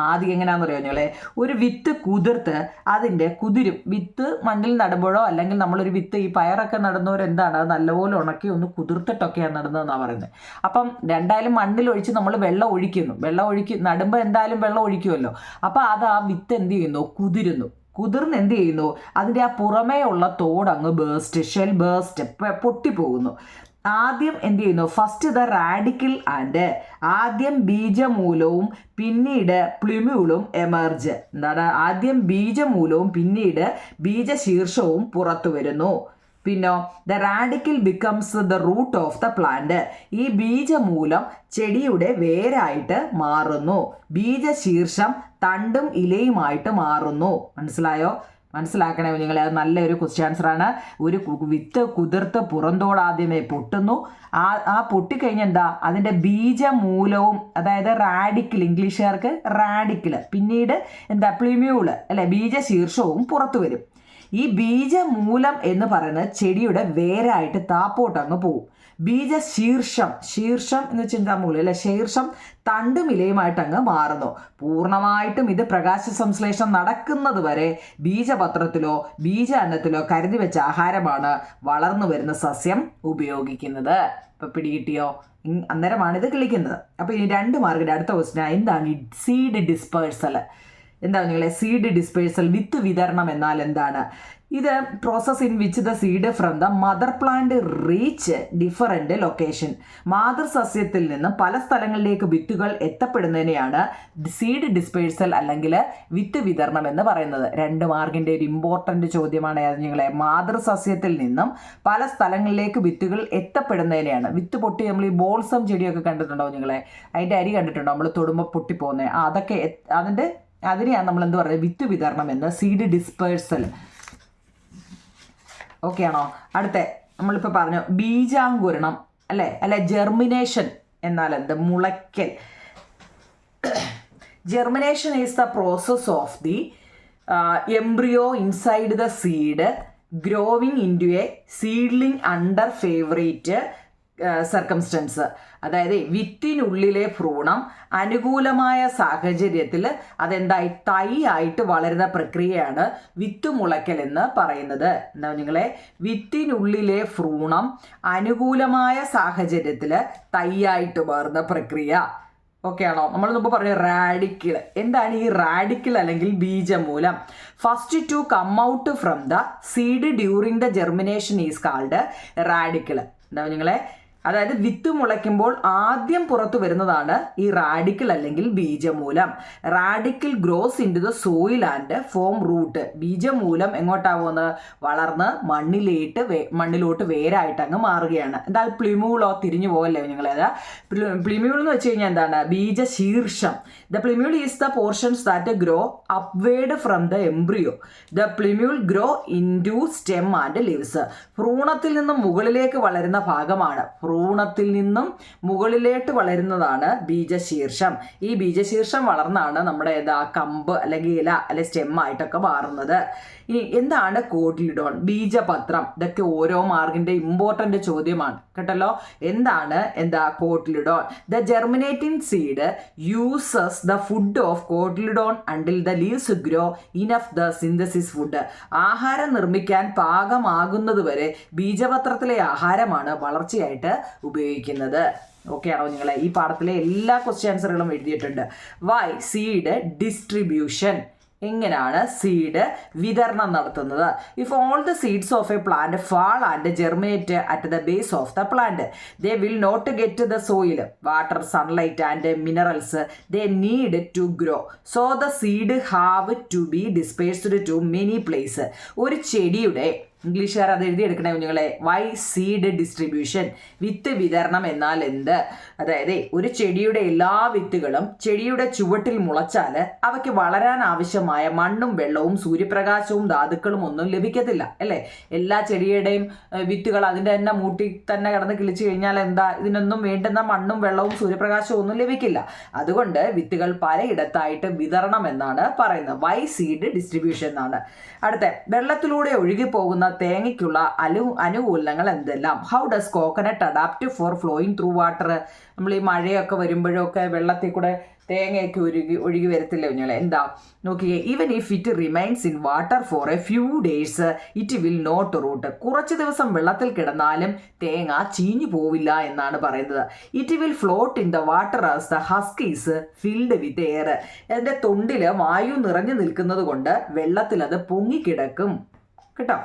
ആദ്യം എങ്ങനെയാണെന്ന് അറിയാം നിങ്ങളെ? ഒരു വിത്ത് കുതിർത്ത് അതിൻ്റെ വിത്ത് മണ്ണിൽ നടുമ്പോഴോ അല്ലെങ്കിൽ നമ്മളൊരു വിത്ത് ഈ പയറൊക്കെ നടുന്നവരെന്താണ് അത് നല്ലപോലെ ഉണക്കി ഒന്ന് കുതിർത്തിട്ടൊക്കെയാണ് നടുന്നതെന്നാണ് പറയുന്നത്. അപ്പം രണ്ടായാലും മണ്ണിലൊഴിച്ച് നമ്മൾ വെള്ളം ഒഴിക്കും. നടുമ്പോൾ എന്തായാലും വെള്ളം ഒഴിക്കുമല്ലോ. അപ്പോൾ അത് ആ വിത്ത് എന്ത് ചെയ്യുന്നു? കുതിർന്ന് എന്ത് ചെയ്യുന്നു? അതിൻ്റെ ആ പുറമേ ഉള്ള തോട് അങ്ങ് ഷെൽ ബേസ്റ്റ് പൊട്ടിപ്പോകുന്നു. ആദ്യം എന്ത് ചെയ്യുന്നു, ഫസ്റ്റ് ദ റാഡിക്കിൾ ആൻഡ്, ആദ്യം ബീജമൂലവും പിന്നീട് പ്ലിമ്യൂളും എമർജ്. എന്താണ്, ആദ്യം ബീജമൂലവും പിന്നീട് ബീജശീർഷവും പുറത്തു വരുന്നു. പിന്നോ the radicle becomes the root of the plant, ഈ ബീജമൂലം ചെടിയുടെ വേരായിട്ട് മാറുന്നു, ബീജശീർഷം തണ്ടും ഇലയുമായിട്ട് മാറുന്നു. മനസ്സിലായോ? മനസ്സിലാക്കണേ നിങ്ങൾ, അത് നല്ലൊരു ക്വസ്റ്റ്യൻ ആൻസറാണ്. ഒരു വിത്ത് കുതിർത്ത് പുറന്തോടാദ്യമേ പൊട്ടുന്നു, ആ പൊട്ടിക്കഴിഞ്ഞാൽ എന്താ, അതിൻ്റെ ബീജമൂലവും, അതായത് റാഡിക്കിൾ, ഇംഗ്ലീഷുകാർക്ക് റാഡിക്കിൾ, പിന്നീട് എന്താ പ്ലിമ്യൂള് അല്ലെ, ബീജശീർഷവും പുറത്തു വരും. ഈ ബീജമൂലം എന്ന് പറയുന്നത് ചെടിയുടെ വേരായിട്ട് താപ്പോട്ട് അങ്ങ് പോവും. ബീജശീർഷം, ശീർഷം എന്ന് വെച്ചാൽ എന്താ, മൂലം അല്ലെ, ശീർഷം തണ്ടും ഇലയുമായിട്ട് അങ്ങ് മാറുന്നു. പൂർണ്ണമായിട്ടും ഇത് പ്രകാശ സംശ്ലേഷണം നടക്കുന്നത് വരെ ബീജപത്രത്തിലോ ബീജാന്നത്തിലോ കരുതി വെച്ച ആഹാരമാണ് വളർന്നു വരുന്ന സസ്യം ഉപയോഗിക്കുന്നത്. ഇപ്പൊ പിടികിട്ടിയോ? അന്നേരമാണ് ഇത് കിളിക്കുന്നത്. അപ്പോൾ ഇനി 2 മാർക്കിൻ്റെ അടുത്ത ക്വസ്റ്റ്യൻ, എന്താണ് ഈ സീഡ് ഡിസ്പേഴ്സൽ? എന്താണ് നിങ്ങളെ സീഡ് ഡിസ്പേഴ്സൽ, വിത്ത് വിതരണം എന്നാൽ എന്താണ്? ഇത് process in which the seed from the mother plant reach different location. മാതൃസസ്യത്തിൽ നിന്നും പല സ്ഥലങ്ങളിലേക്ക് വിത്തുകൾ എത്തപ്പെടുന്നതിനെയാണ് സീഡ് ഡിസ്പേഴ്സൽ അല്ലെങ്കിൽ വിത്ത് വിതരണം എന്ന് പറയുന്നത്. 2 മാർക്കിൻ്റെ ഒരു ഇമ്പോർട്ടൻ്റ് ചോദ്യമാണ് നിങ്ങളെ. മാതൃസസ്യത്തിൽ നിന്നും പല സ്ഥലങ്ങളിലേക്ക് വിത്തുകൾ എത്തപ്പെടുന്നതിനെയാണ്. വിത്ത് പൊട്ടി നമ്മൾ ഈ ബോൾസം ചെടിയൊക്കെ കണ്ടിട്ടുണ്ടോ നിങ്ങളെ? അതിൻ്റെ അരി കണ്ടിട്ടുണ്ടോ നമ്മൾ തൊടുമ്പോൾ പൊട്ടിപ്പോകുന്നത്? അതൊക്കെ അതിനെയാണ് നമ്മൾ എന്ത് പറയുന്നത്, വിത്ത് വിതരണം എന്ന്, സീഡ് ഡിസ്പേഴ്സൽ. ഓക്കെ ആണോ? അടുത്ത നമ്മളിപ്പോൾ പറഞ്ഞു ബീജാങ്കുരണം അല്ലെ ജെർമിനേഷൻ എന്നാൽ എന്ത്? മുളയ്ക്കൽ. Germination is the process of the embryo inside the seed growing in to a seedling under favourable circumstance. അതായത് വിത്തിനുള്ളിലെ ഭ്രൂണം അനുകൂലമായ സാഹചര്യത്തിൽ അതെന്തായി തൈ ആയിട്ട് വളരുന്ന പ്രക്രിയയാണ് വിത്തുമുളയ്ക്കൽ എന്ന് പറയുന്നത്. എന്താ നിങ്ങളെ, വിത്തിനുള്ളിലെ ഭ്രൂണം അനുകൂലമായ സാഹചര്യത്തിൽ തൈയായിട്ട് മാറുന്ന പ്രക്രിയ. ഓക്കെ ആണോ? നമ്മൾ മുമ്പ് പറഞ്ഞു റാഡിക്കിൾ. എന്താണ് ഈ റാഡിക്കിൾ അല്ലെങ്കിൽ ബീജമൂലം? First to come out from the seed during the germination is called radicle. എന്താ നിങ്ങളെ, അതായത് വിത്ത് മുളയ്ക്കുമ്പോൾ ആദ്യം പുറത്തു വരുന്നതാണ് ഈ റാഡിക്കിൾ അല്ലെങ്കിൽ ബീജമൂലം. Radicle grows into the soil and form root. ബീജമൂലം എങ്ങോട്ടാവുന്നത്? വളർന്ന് മണ്ണിലോട്ട് വേരായിട്ട് അങ്ങ് മാറുകയാണ്. എന്താ പ്ലിമ്യൂളോ? തിരിഞ്ഞു പോകല്ലേ നിങ്ങൾ? പ്ലിമ്യൂൾ എന്ന് വെച്ച് കഴിഞ്ഞാൽ എന്താണ്? ബീജശീർഷം. The plumule is the portions that grow upward from the embryo. The plumule grow into stem and leaves. ഭ്രൂണത്തിൽ നിന്നും മുകളിലേക്ക് വളരുന്ന ഭാഗമാണ്. ഭ്രൂണത്തിൽ നിന്നും മുകളിലേക്ക് വളരുന്നതാണ് ബീജശീർഷം. ഈ ബീജശീർഷം വളർന്നാണ് നമ്മുടെ കമ്പ് അല്ലെങ്കിൽ ഇല അല്ലെങ്കിൽ സ്റ്റെം ആയിട്ടൊക്കെ മാറുന്നത്. ഇനി എന്താണ് കോട്ടിലിഡോൺ? ബീജപത്രം. ഇതൊക്കെ ഓരോ മാർക്കിന്റെ ഇമ്പോർട്ടന്റ് ചോദ്യമാണ് കേട്ടല്ലോ. എന്താണ് cotyledon? The germinating seed uses the food of cotyledon until the leaves grow enough the synthesis food. ആഹാരം നിർമ്മിക്കാൻ പാകമാകുന്നത് വരെ ബീജപത്രത്തിലെ ആഹാരമാണ് വളർച്ചയായിട്ട് ഉപയോഗിക്കുന്നത്. ഓക്കെ ആണോ നിങ്ങളെ? ഈ പാഠത്തിലെ എല്ലാ ക്വസ്റ്റ്യൻ ആൻസറുകളും എഴുതിയിട്ടുണ്ട്. Why seed distribution. എങ്ങനെയാണ് സീഡ് വിതരണം നടത്തുന്നത്? If all the seeds of a plant fall and germinate at the base of the plant they will not get the soil water sunlight and minerals they need to grow. So the seed have to be dispersed to many place. ഒരു ചെടിയുടെ ഇംഗ്ലീഷുകാർ അത് എഴുതിയെടുക്കണേ കുഞ്ഞുങ്ങളെ. Y seed distribution. വിത്ത് വിതരണം എന്നാൽ എന്ത്? അതായത് ഒരു ചെടിയുടെ എല്ലാ വിത്തുകളും ചെടിയുടെ ചുവട്ടിൽ മുളച്ചാൽ അവയ്ക്ക് വളരാൻ ആവശ്യമായ മണ്ണും വെള്ളവും സൂര്യപ്രകാശവും ധാതുക്കളും ഒന്നും ലഭിക്കത്തില്ല അല്ലേ? എല്ലാ ചെടിയുടെയും വിത്തുകൾ അതിൻ്റെ തന്നെ മൂട്ടി തന്നെ കിടന്ന് കിളിച്ചു കഴിഞ്ഞാൽ എന്താ, ഇതിനൊന്നും വേണ്ടുന്ന മണ്ണും വെള്ളവും സൂര്യപ്രകാശവും ഒന്നും ലഭിക്കില്ല. അതുകൊണ്ട് വിത്തുകൾ പലയിടത്തായിട്ട് വിതരണം എന്നാണ് പറയുന്നത്. വൈ സീഡ് ഡിസ്ട്രിബ്യൂഷൻ എന്നാണ്. അടുത്ത വെള്ളത്തിലൂടെ ഒഴുകി പോകുന്ന തേങ്ങയ്ക്കുള്ള അനുകൂലങ്ങൾ എന്തെല്ലാം? How does coconut adapt for flowing through water. നമ്മൾ ഈ മഴയൊക്കെ വരുമ്പോഴൊക്കെ വെള്ളത്തിൽ കൂടെ തേങ്ങയൊക്കെ ഒഴുകി വരത്തില്ല കുഞ്ഞുങ്ങളെ. എന്താ നോക്കിയേ, even if it remains in water for a few days it will not root. കുറച്ച് ദിവസം വെള്ളത്തിൽ കിടന്നാലും തേങ്ങ ചീഞ്ഞു പോവില്ല എന്നാണ് പറയുന്നത്. It will float in the water as the husk is filled with air. അതിൻ്റെ തൊണ്ടിൽ വായു നിറഞ്ഞു നിൽക്കുന്നത് കൊണ്ട് വെള്ളത്തിൽ അത് പൊങ്ങിക്കിടക്കും കേട്ടോ.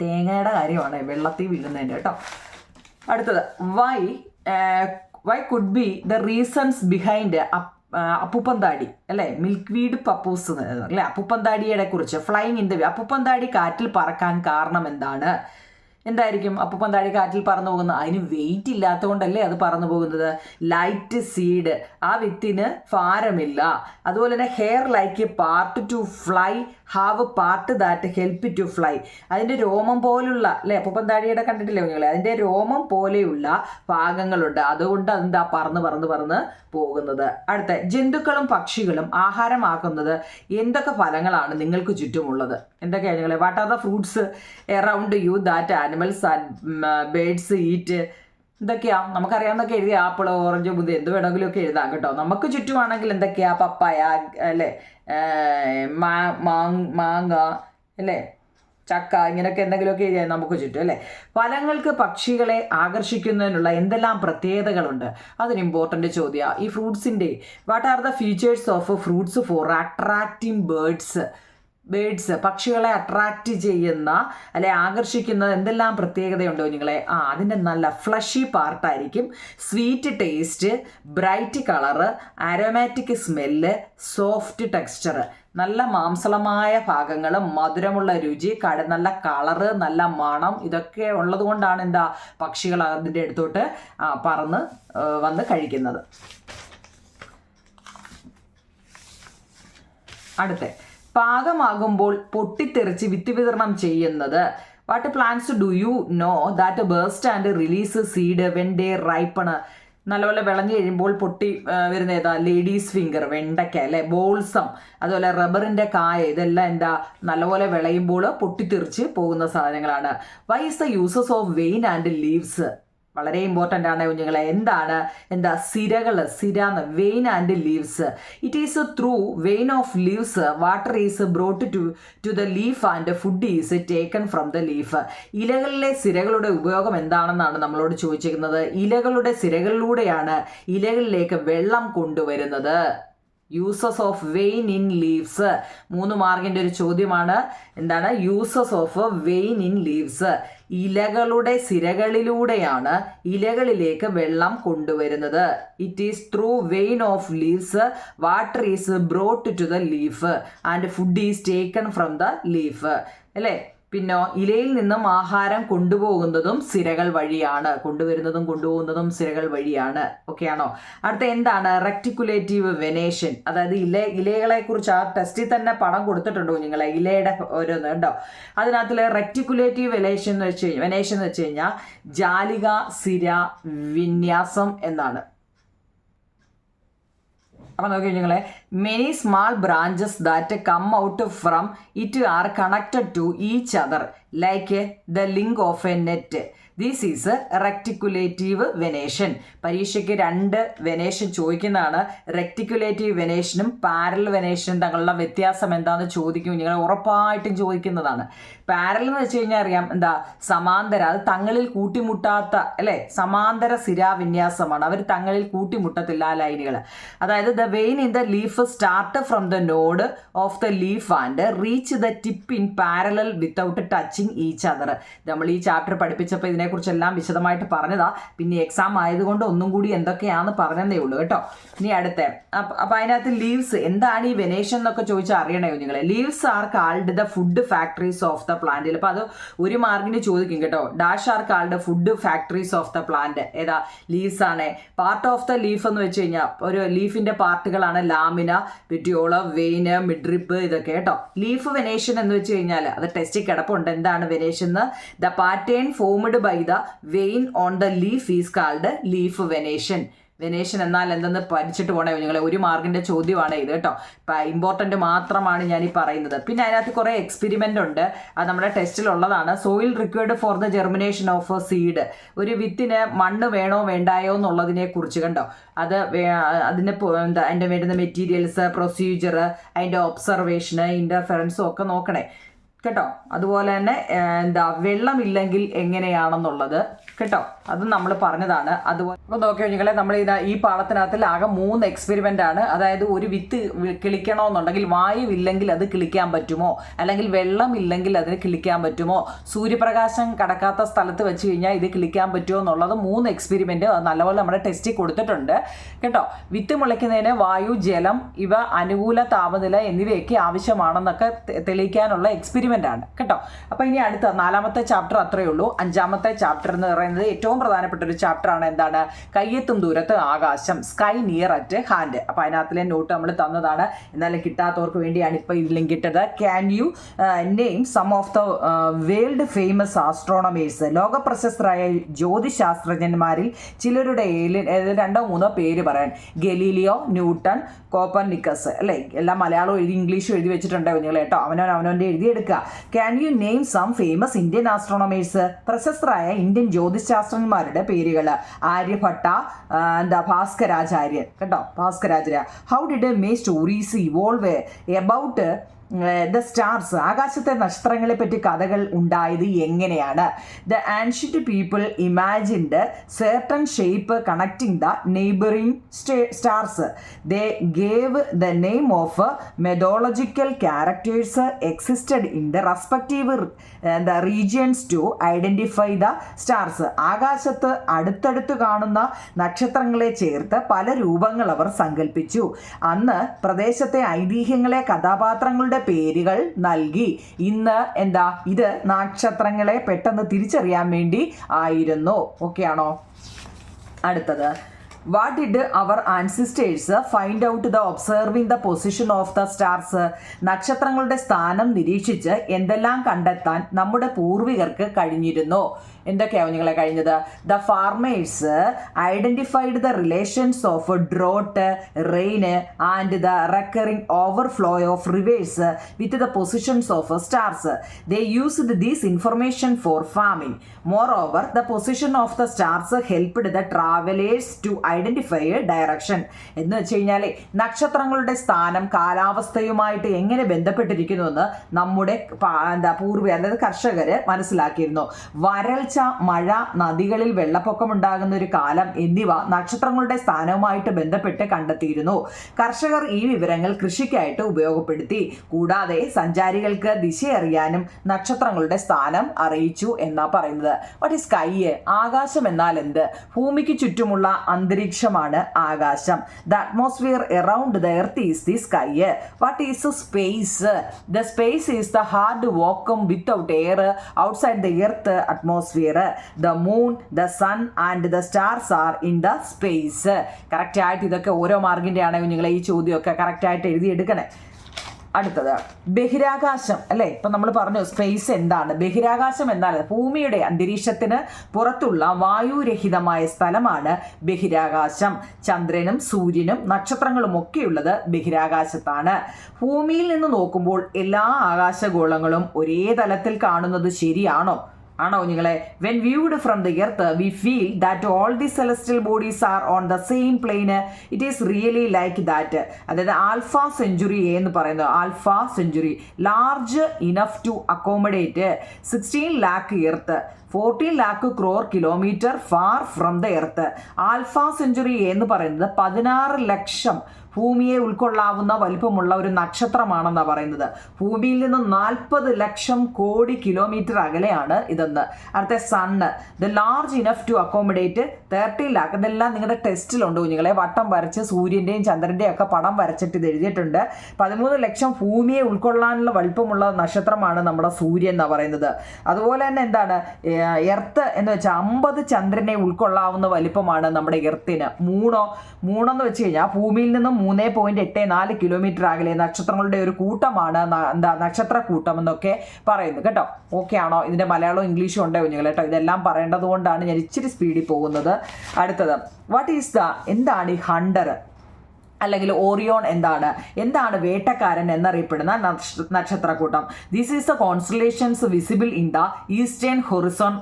തേങ്ങയുടെ കാര്യമാണ് വെള്ളത്തിൽ വീഴുന്നതിൻ്റെ കേട്ടോ. അടുത്തത് why could be the reasons behind appooppanthaadi അല്ലേ, മിൽക്ക് വീഡ് പപ്പൂസ് അല്ലേ, അപ്പുപ്പന്താടിയെ കുറിച്ച് ഫ്ലൈങ് ഇൻ ദ അപ്പുപ്പന്താടി കാറ്റിൽ പറക്കാൻ കാരണം എന്താണ്? എന്തായിരിക്കും അപ്പുപ്പന്താടി കാറ്റിൽ പറന്നു പോകുന്നത്? അതിന് വെയിറ്റ് ഇല്ലാത്തതുകൊണ്ടല്ലേ അത് പറന്നു പോകുന്നത്. ലൈറ്റ് സീഡ്, ആ വിത്തിന് ഭാരമില്ല. അതുപോലെ തന്നെ hair like part to fly have part that help to fly, അതിൻ്റെ രോമം പോലുള്ള അല്ലേ, അപ്പുപ്പന്താടിയുടെ കണ്ടിട്ടില്ലേ നിങ്ങൾ, അതിൻ്റെ രോമം പോലെയുള്ള ഭാഗങ്ങളുണ്ട്, അതുകൊണ്ട് അതെന്താ പറന്ന് പോകുന്നത്. അടുത്ത ജന്തുക്കളും പക്ഷികളും ആഹാരമാക്കുന്നത് എന്തൊക്കെ ഫലങ്ങളാണ് നിങ്ങൾക്ക് ചുറ്റുമുള്ളത്? എന്തൊക്കെയാണ് നിങ്ങൾ? What are the fruits around you that animals and birds eat? എന്തൊക്കെയാ നമുക്കറിയാവുന്നൊക്കെ എഴുതി, ആപ്പിൾ, ഓറഞ്ച്, മുന്തി എന്ത് വേണമെങ്കിലും ഒക്കെ എഴുതാം കേട്ടോ. നമുക്ക് ചുറ്റുമാണെങ്കിൽ എന്തൊക്കെയാ? പപ്പായ അല്ലേ, മാങ്ങ അല്ലേ, ചക്ക, ഇങ്ങനെയൊക്കെ എന്തെങ്കിലുമൊക്കെ എഴുതിയാൽ നമുക്ക് ചുറ്റും അല്ലേ. ഫലങ്ങൾക്ക് പക്ഷികളെ ആകർഷിക്കുന്നതിനുള്ള എന്തെല്ലാം പ്രത്യേകതകളുണ്ട്? അതൊരു ഇമ്പോർട്ടൻ്റ് ചോദ്യമാണ്. ഈ ഫ്രൂട്ട്സിൻ്റെ what are the features of fruits for attracting birds, പക്ഷികളെ അട്രാക്റ്റ് ചെയ്യുന്ന അല്ലെ ആകർഷിക്കുന്ന എന്തെല്ലാം പ്രത്യേകതയുണ്ടോ നിങ്ങളെ? അതിൻ്റെ നല്ല ഫ്ലഷി പാർട്ടായിരിക്കും, sweet taste, bright colour, aromatic smell, soft texture, നല്ല മാംസളമായ ഭാഗങ്ങളും മധുരമുള്ള രുചി, നല്ല കളറ്, നല്ല മണം, ഇതൊക്കെ ഉള്ളത് കൊണ്ടാണ് എന്താ പക്ഷികൾ അതിൻ്റെ അടുത്തോട്ട് പറന്ന് വന്ന് കഴിക്കുന്നത്. അടുത്ത പാകമാകുമ്പോൾ പൊട്ടിത്തെറിച്ച് വിത്ത് വിതരണം ചെയ്യുന്നത്. What plants do you know that burst and release seed when they ripen? നല്ലപോലെ വിളഞ്ഞു കഴിയുമ്പോൾ പൊട്ടി വരുന്ന ഏതാ? ലേഡീസ് ഫിംഗർ, വെണ്ടയ്ക്ക അല്ലേ, ബോൾസം, അതുപോലെ റബ്ബറിൻ്റെ കായ, ഇതെല്ലാം എന്താ നല്ലപോലെ വിളയുമ്പോൾ പൊട്ടിത്തെറിച്ച് പോകുന്ന സാധനങ്ങളാണ്. Why is the uses of vein and leaves? വളരെ ഇമ്പോർട്ടൻ്റ് ആണ് കുഞ്ഞുങ്ങളെ. സിര vein and leaves. It is through vein of leaves water is brought to the leaf and food is taken from the leaf. ഇലകളിലെ സിരകളുടെ ഉപയോഗം എന്താണെന്നാണ് നമ്മളോട് ചോദിച്ചിരിക്കുന്നത്. ഇലകളുടെ സിരകളിലൂടെയാണ് ഇലകളിലേക്ക് വെള്ളം കൊണ്ടുവരുന്നത്. Uses of vein in leaves 3 മാർക്കിൻ്റെ ഒരു ചോദ്യമാണ്. എന്താണ് uses of vein in leaves? ഇലകളുടെ സിരകളിലൂടെയാണ് ഇലകളിലേക്ക് വെള്ളം കൊണ്ടുവരുന്നത്. It is through vein of leaves water is brought to the leaf and food is taken from the leaf അല്ലേ. പിന്നെ ഇലയിൽ നിന്നും ആഹാരം കൊണ്ടുപോകുന്നതും സിരകൾ വഴിയാണ്, കൊണ്ടുപോകുന്നതും സിരകൾ വഴിയാണ്. ഓക്കെ ആണോ? അടുത്ത എന്താണ് റെക്ടിക്കുലേറ്റീവ് വെനേഷൻ? അതായത് ഇലകളെ കുറിച്ച് ആ ടെസ്റ്റിൽ തന്നെ പടം കൊടുത്തിട്ടുണ്ടോ നിങ്ങളെ? ഇലയുടെ ഓരോന്ന് ഉണ്ടോ? അതിനകത്തിൽ റെക്ടിക്കുലേറ്റീവ് വെനേഷൻ എന്ന് വെച്ച് കഴിഞ്ഞാൽ ജാലിക സിര വിന്യാസം എന്നാണ്. അപ്പം നോക്കി നിങ്ങളെ, many small branches that come out from it are connected to each other like the link of a net. This is reticulative venation. പരീക്ഷയ്ക്ക് 2 വെനേഷൻ ചോദിക്കുന്നതാണ്. റെക്ടിക്കുലേറ്റീവ് വെനേഷനും പാരലൽ വെനേഷനും തമ്മിലുള്ള വ്യത്യാസം എന്താണെന്ന് ചോദിക്കും. നിങ്ങൾ ഉറപ്പായിട്ടും ചോദിക്കുന്നതാണ്. പാരലൽ എന്ന് വെച്ച് കഴിഞ്ഞാൽ അറിയാം എന്താ, സമാന്തര, അത് തങ്ങളിൽ കൂട്ടിമുട്ടാത്ത അല്ലേ, സമാന്തര സിരാവിന്യാസമാണ്. അവർ തങ്ങളിൽ കൂട്ടിമുട്ടത്തില്ല ആ ലൈനുകൾ. അതായത് the vein in the leaf start from the node of the leaf and reach the tip in parallel without touching each other. നമ്മൾ ഈ ചാപ്റ്റർ പഠിപ്പിച്ചപ്പോൾ ഇതിനെക്കുറിച്ചെല്ലാം വിശദമായിട്ട് പറഞ്ഞതാ. പിന്നെ എക്സാം ആയതുകൊണ്ട് ഒന്നും കൂടി എന്തൊക്കെയാണെന്ന് പറഞ്ഞതേ ഉള്ളൂ കേട്ടോ. ഇനി അടുത്ത അപ്പം അതിനകത്ത് ലീവ്സ് എന്താണ് ഈ വെനേഷൻ എന്നൊക്കെ ചോദിച്ചാൽ അറിയണേ നിങ്ങൾ. Leaves are called the food factories of the പ്ലാന്റിൽ. അപ്പോൾ അത് 1 മാർക്കിന് ചോദിക്കും കേട്ടോ. Dash are called food factories of the plant. ഏതാ? ലീവ്സ് ആണ്. പാർട്ട് ഓഫ് ദ ലീഫ് എന്ന് വെച്ച് കഴിഞ്ഞാൽ ഒരു ലീഫിന്റെ പാർട്ടുകളാണ് ലാമിന, പെറ്റിയോള, വെയിന്, മിഡ്രിപ്പ്, ഇതൊക്കെ കേട്ടോ. ലീഫ് വെനേഷൻ എന്ന് വെച്ച് കഴിഞ്ഞാൽ അത് ടെസ്റ്റിൽ കിടപ്പുണ്ട്. എന്താണ് venation? The pattern formed by the vein on the leaf is called leaf venation. Venation എന്നാൽ എന്തെന്ന് പഠിച്ചിട്ട് പോണേ നിങ്ങൾ. 1 മാർക്കിൻ്റെ ചോദ്യമാണ് ഇത് കേട്ടോ. ഇമ്പോർട്ടൻ്റ് മാത്രമാണ് ഞാൻ ഈ പറയുന്നത്. പിന്നെ അതിനകത്ത് കുറേ എക്സ്പെരിമെൻ്റ് ഉണ്ട്, അത് നമ്മുടെ ടെസ്റ്റിലുള്ളതാണ്. Soil required for the germination of seed. ഒരു വിത്തിന് മണ്ണ് വേണോ വേണ്ടായോ എന്നുള്ളതിനെ കുറിച്ച് കണ്ടോ. അതിന് അതിൻ്റെ വേണ്ടുന്ന മെറ്റീരിയൽസ്, പ്രൊസീജിയർ, അതിൻ്റെ ഒബ്സർവേഷന്, ഇൻ്റർഫറൻസും ഒക്കെ നോക്കണേ കേട്ടോ. അതുപോലെ തന്നെ വെള്ളമില്ലെങ്കിൽ എങ്ങനെയാണെന്നുള്ളത് കേട്ടോ. അത് നമ്മൾ പറഞ്ഞതാണ്. അതുപോലെ ഇപ്പോൾ നോക്കിയോ നിങ്ങളെ, നമ്മൾ ഈ പാഠത്തിനകത്തിൽ ആകെ 3 എക്സ്പെരിമെൻ്റ് ആണ്. അതായത് ഒരു വിത്ത് കിളിക്കണമെന്നുണ്ടെങ്കിൽ വായുവില്ലെങ്കിൽ അത് കിളിക്കാൻ പറ്റുമോ, അല്ലെങ്കിൽ വെള്ളം ഇല്ലെങ്കിൽ അതിന് കിളിക്കാൻ പറ്റുമോ, സൂര്യപ്രകാശം കടക്കാത്ത സ്ഥലത്ത് വെച്ച് കഴിഞ്ഞാൽ ഇത് കിളിക്കാൻ പറ്റുമോ എന്നുള്ളത് 3 എക്സ്പെരിമെൻ്റ് നല്ലപോലെ നമ്മുടെ ടെസ്റ്റിൽ കൊടുത്തിട്ടുണ്ട് കേട്ടോ. വിത്ത് മുളയ്ക്കുന്നതിന് വായു, ജലം ഇവ അനുകൂല താപനില എന്നിവയൊക്കെ ആവശ്യമാണെന്നൊക്കെ തെളിയിക്കാനുള്ള എക്സ്പെരിമെൻ്റ് ആണ് കേട്ടോ. അപ്പോൾ ഇനി അടുത്ത 4ാമത്തെ ചാപ്റ്റർ അത്രയേ ഉള്ളൂ. 5ാമത്തെ ചാപ്റ്റർ എന്ന് പറയുന്നത് ഏറ്റവും പ്രധാനപ്പെട്ട ഒരു ചാപ്റ്ററാണ്. എന്താണ്? കയ്യെത്തും ദൂരത്ത് ആകാശം, സ്കൈ നിയർ അറ്റ് ഹാൻഡ്. അപ്പോൾ അതിനകത്തിലെ നോട്ട് നമ്മൾ തന്നതാണ്, എന്നാലും കിട്ടാത്തവർക്ക് വേണ്ടിയാണ് ഇപ്പോൾ ഈ ലിങ്ക് ഇട്ടത്. Can you name some of the world famous astronomers? ലോക പ്രശസ്തരായ ജ്യോതിശാസ്ത്രജ്ഞന്മാരിൽ ചിലരുടെ 2 3 പേര് പറയാൻ. Galileo, Newton, Copernicus. അല്ലേ, എല്ലാം മലയാളം എഴുതി ഇംഗ്ലീഷും എഴുതി വെച്ചിട്ടുണ്ട് നിങ്ങൾ കേട്ടോ. അവനവൻ്റെ എഴുതിയെടുക്കുക. Can you name some famous Indian astronomers? പ്രശസ്തരായ ഇന്ത്യൻ ജ്യോതിശാസ്ത്രജ്ഞന്മാരുടെ പേരുകൾ. ആര്യഭട്ട, ഭാസ്കരാചാര്യൻ കേട്ടോ, Bhaskaracharya. How did may stories evolve about the stars? ആകാശത്തെ നക്ഷത്രങ്ങളെ പറ്റി കഥകൾ ഉണ്ടായത് എങ്ങനെയാണ്? The ancient people imagined certain shape connecting the neighboring stars. They gave the name of mythological characters existed in the respective the regions to identify the stars. ആകാശത്ത് അടുത്തടുത്ത് കാണുന്ന നക്ഷത്രങ്ങളെ ചേർത്ത് പല രൂപങ്ങൾ അവർ സങ്കല്പിച്ചു. അന്ന് പ്രദേശത്തെ ഐതിഹ്യങ്ങളെ കഥാപാത്രങ്ങളുടെ പേരുകൾ നൽകി. ഇന്ന് എന്താ, ഇത് നക്ഷത്രങ്ങളെ പെട്ടെന്ന് തിരിച്ചറിയാൻ വേണ്ടി ആയിരുന്നു. ഓക്കെ ആണോ? അടുത്തത്, what did our ancestors find out the observing the position of the stars? നക്ഷത്രങ്ങളുടെ സ്ഥാനം നിരീക്ഷിച്ച് എന്തെല്ലാം കണ്ടെത്താൻ നമ്മുടെ പൂർവികർക്ക് കഴിഞ്ഞിരുന്നു? എന്തൊക്കെയാവും നിങ്ങളെ കഴിഞ്ഞത്? The farmers identified the relations of drought, rain and the recurring overflow of rivers with the positions of stars. They used these information for farming. Moreover the position of the stars helped the travellers to identify direction. എന്ന് വെച്ച് കഴിഞ്ഞാൽ നക്ഷത്രങ്ങളുടെ സ്ഥാനം കാലാവസ്ഥയുമായിട്ട് എങ്ങനെ ബന്ധപ്പെട്ടിരിക്കുന്നുവെന്ന് നമ്മുടെ പൂർവ്വ അതായത് കർഷകർ മനസ്സിലാക്കിയിരുന്നു. വരൾച്ച, മഴ, നദികളിൽ വെള്ളപ്പൊക്കം ഉണ്ടാകുന്ന ഒരു കാലം എന്നിവ നക്ഷത്രങ്ങളുടെ സ്ഥാനവുമായിട്ട് ബന്ധപ്പെട്ട് കണ്ടെത്തിയിരുന്നു. കർഷകർ ഈ വിവരങ്ങൾ കൃഷിക്കായിട്ട് ഉപയോഗപ്പെടുത്തി. കൂടാതെ സഞ്ചാരികൾക്ക് ദിശയറിയാനും നക്ഷത്രങ്ങളുടെ സ്ഥാനം അറിയിച്ചു എന്നാ പറയുന്നത്. What is sky? ആകാശം എന്നാൽ എന്ത്? ഭൂമിക്ക് ചുറ്റുമുള്ള അന്തരീക്ഷമാണ് ആകാശം. The atmosphere around the earth is the sky. What is space? The space is the hard vacuum without air outside the earth atmosphere. The moon, the sun and the stars are in the space. Correct ആയിട്ട് ഇതൊക്കെ ഓരോ മാർക്കിൻ്റെ ആണെങ്കിൽ നിങ്ങൾ ഈ ചോദ്യമൊക്കെ കറക്റ്റായിട്ട് എഴുതിയെടുക്കണേ. അടുത്തത് ബഹിരാകാശം അല്ലേ. ഇപ്പം നമ്മൾ പറഞ്ഞു സ്പേസ് എന്താണ്. ബഹിരാകാശം എന്നാൽ ഭൂമിയുടെ അന്തരീക്ഷത്തിന് പുറത്തുള്ള വായുരഹിതമായ സ്ഥലമാണ് ബഹിരാകാശം. ചന്ദ്രനും സൂര്യനും നക്ഷത്രങ്ങളും ഒക്കെയുള്ളത് ബഹിരാകാശത്താണ്. ഭൂമിയിൽ നിന്ന് നോക്കുമ്പോൾ എല്ലാ ആകാശഗോളങ്ങളും ഒരേ തലത്തിൽ കാണുന്നത് ശരിയാണോ? ആണോ നിങ്ങളെ? When viewed from the earth we feel that all the celestial bodies are on the same plane. It is really like that. അതായത് ആൽഫ സെഞ്ചുറി എന്ന് പറയുന്നത്, Alpha Centauri large enough to accommodate 16 lakh earth, 14 lakh crore kilometre far from the earth. Alpha Centauri എന്ന് പറയുന്നത് 16 ലക്ഷം ഭൂമിയെ ഉൾക്കൊള്ളാവുന്ന വലിപ്പമുള്ള ഒരു നക്ഷത്രമാണെന്നാണ് പറയുന്നത്. ഭൂമിയിൽ നിന്ന് 40 ലക്ഷം കോടി കിലോമീറ്റർ അകലെയാണ് ഇതെന്ന്. അടുത്ത sun, the large enough to accommodate 30 lakh. ഇതെല്ലാം നിങ്ങളുടെ ടെസ്റ്റിലുണ്ട് കുഞ്ഞുങ്ങളെ. വട്ടം വരച്ച് സൂര്യൻ്റെയും ചന്ദ്രൻ്റെയും ഒക്കെ പടം വരച്ചിട്ട് ഇത് എഴുതിയിട്ടുണ്ട്. 13 ലക്ഷം ഭൂമിയെ ഉൾക്കൊള്ളാനുള്ള വലിപ്പമുള്ള നക്ഷത്രമാണ് നമ്മുടെ സൂര്യൻ എന്നാണ് പറയുന്നത്. അതുപോലെ തന്നെ എന്താണ് എർത്ത് എന്ന് വെച്ചാൽ 50 ചന്ദ്രനെ ഉൾക്കൊള്ളാവുന്ന വലിപ്പമാണ് നമ്മുടെ എർത്തിന്. മൂണെന്ന് വെച്ച് കഴിഞ്ഞാൽ ഭൂമിയിൽ നിന്നും 3.84 കിലോമീറ്റർ അകലെ നക്ഷത്രങ്ങളുടെ ഒരു കൂട്ടമാണ് നക്ഷത്രക്കൂട്ടം എന്നൊക്കെ പറയുന്നു കേട്ടോ. ഓക്കെ ആണോ? ഇതിൻ്റെ മലയാളവും ഇംഗ്ലീഷും ഉണ്ടോ കുഞ്ഞുങ്ങൾ കേട്ടോ. ഇതെല്ലാം പറയേണ്ടത് കൊണ്ടാണ് ഞാൻ ഇച്ചിരി സ്പീഡിൽ പോകുന്നത്. അടുത്തത്, വാട്ട് ഈസ് എന്താണ് ഈ ഹണ്ടർ അല്ലെങ്കിൽ ഓറിയോൺ? എന്താണ് വേട്ടക്കാരൻ എന്നറിയപ്പെടുന്ന നക്ഷത്രക്കൂട്ടം? This is the constellations visible in the eastern horizon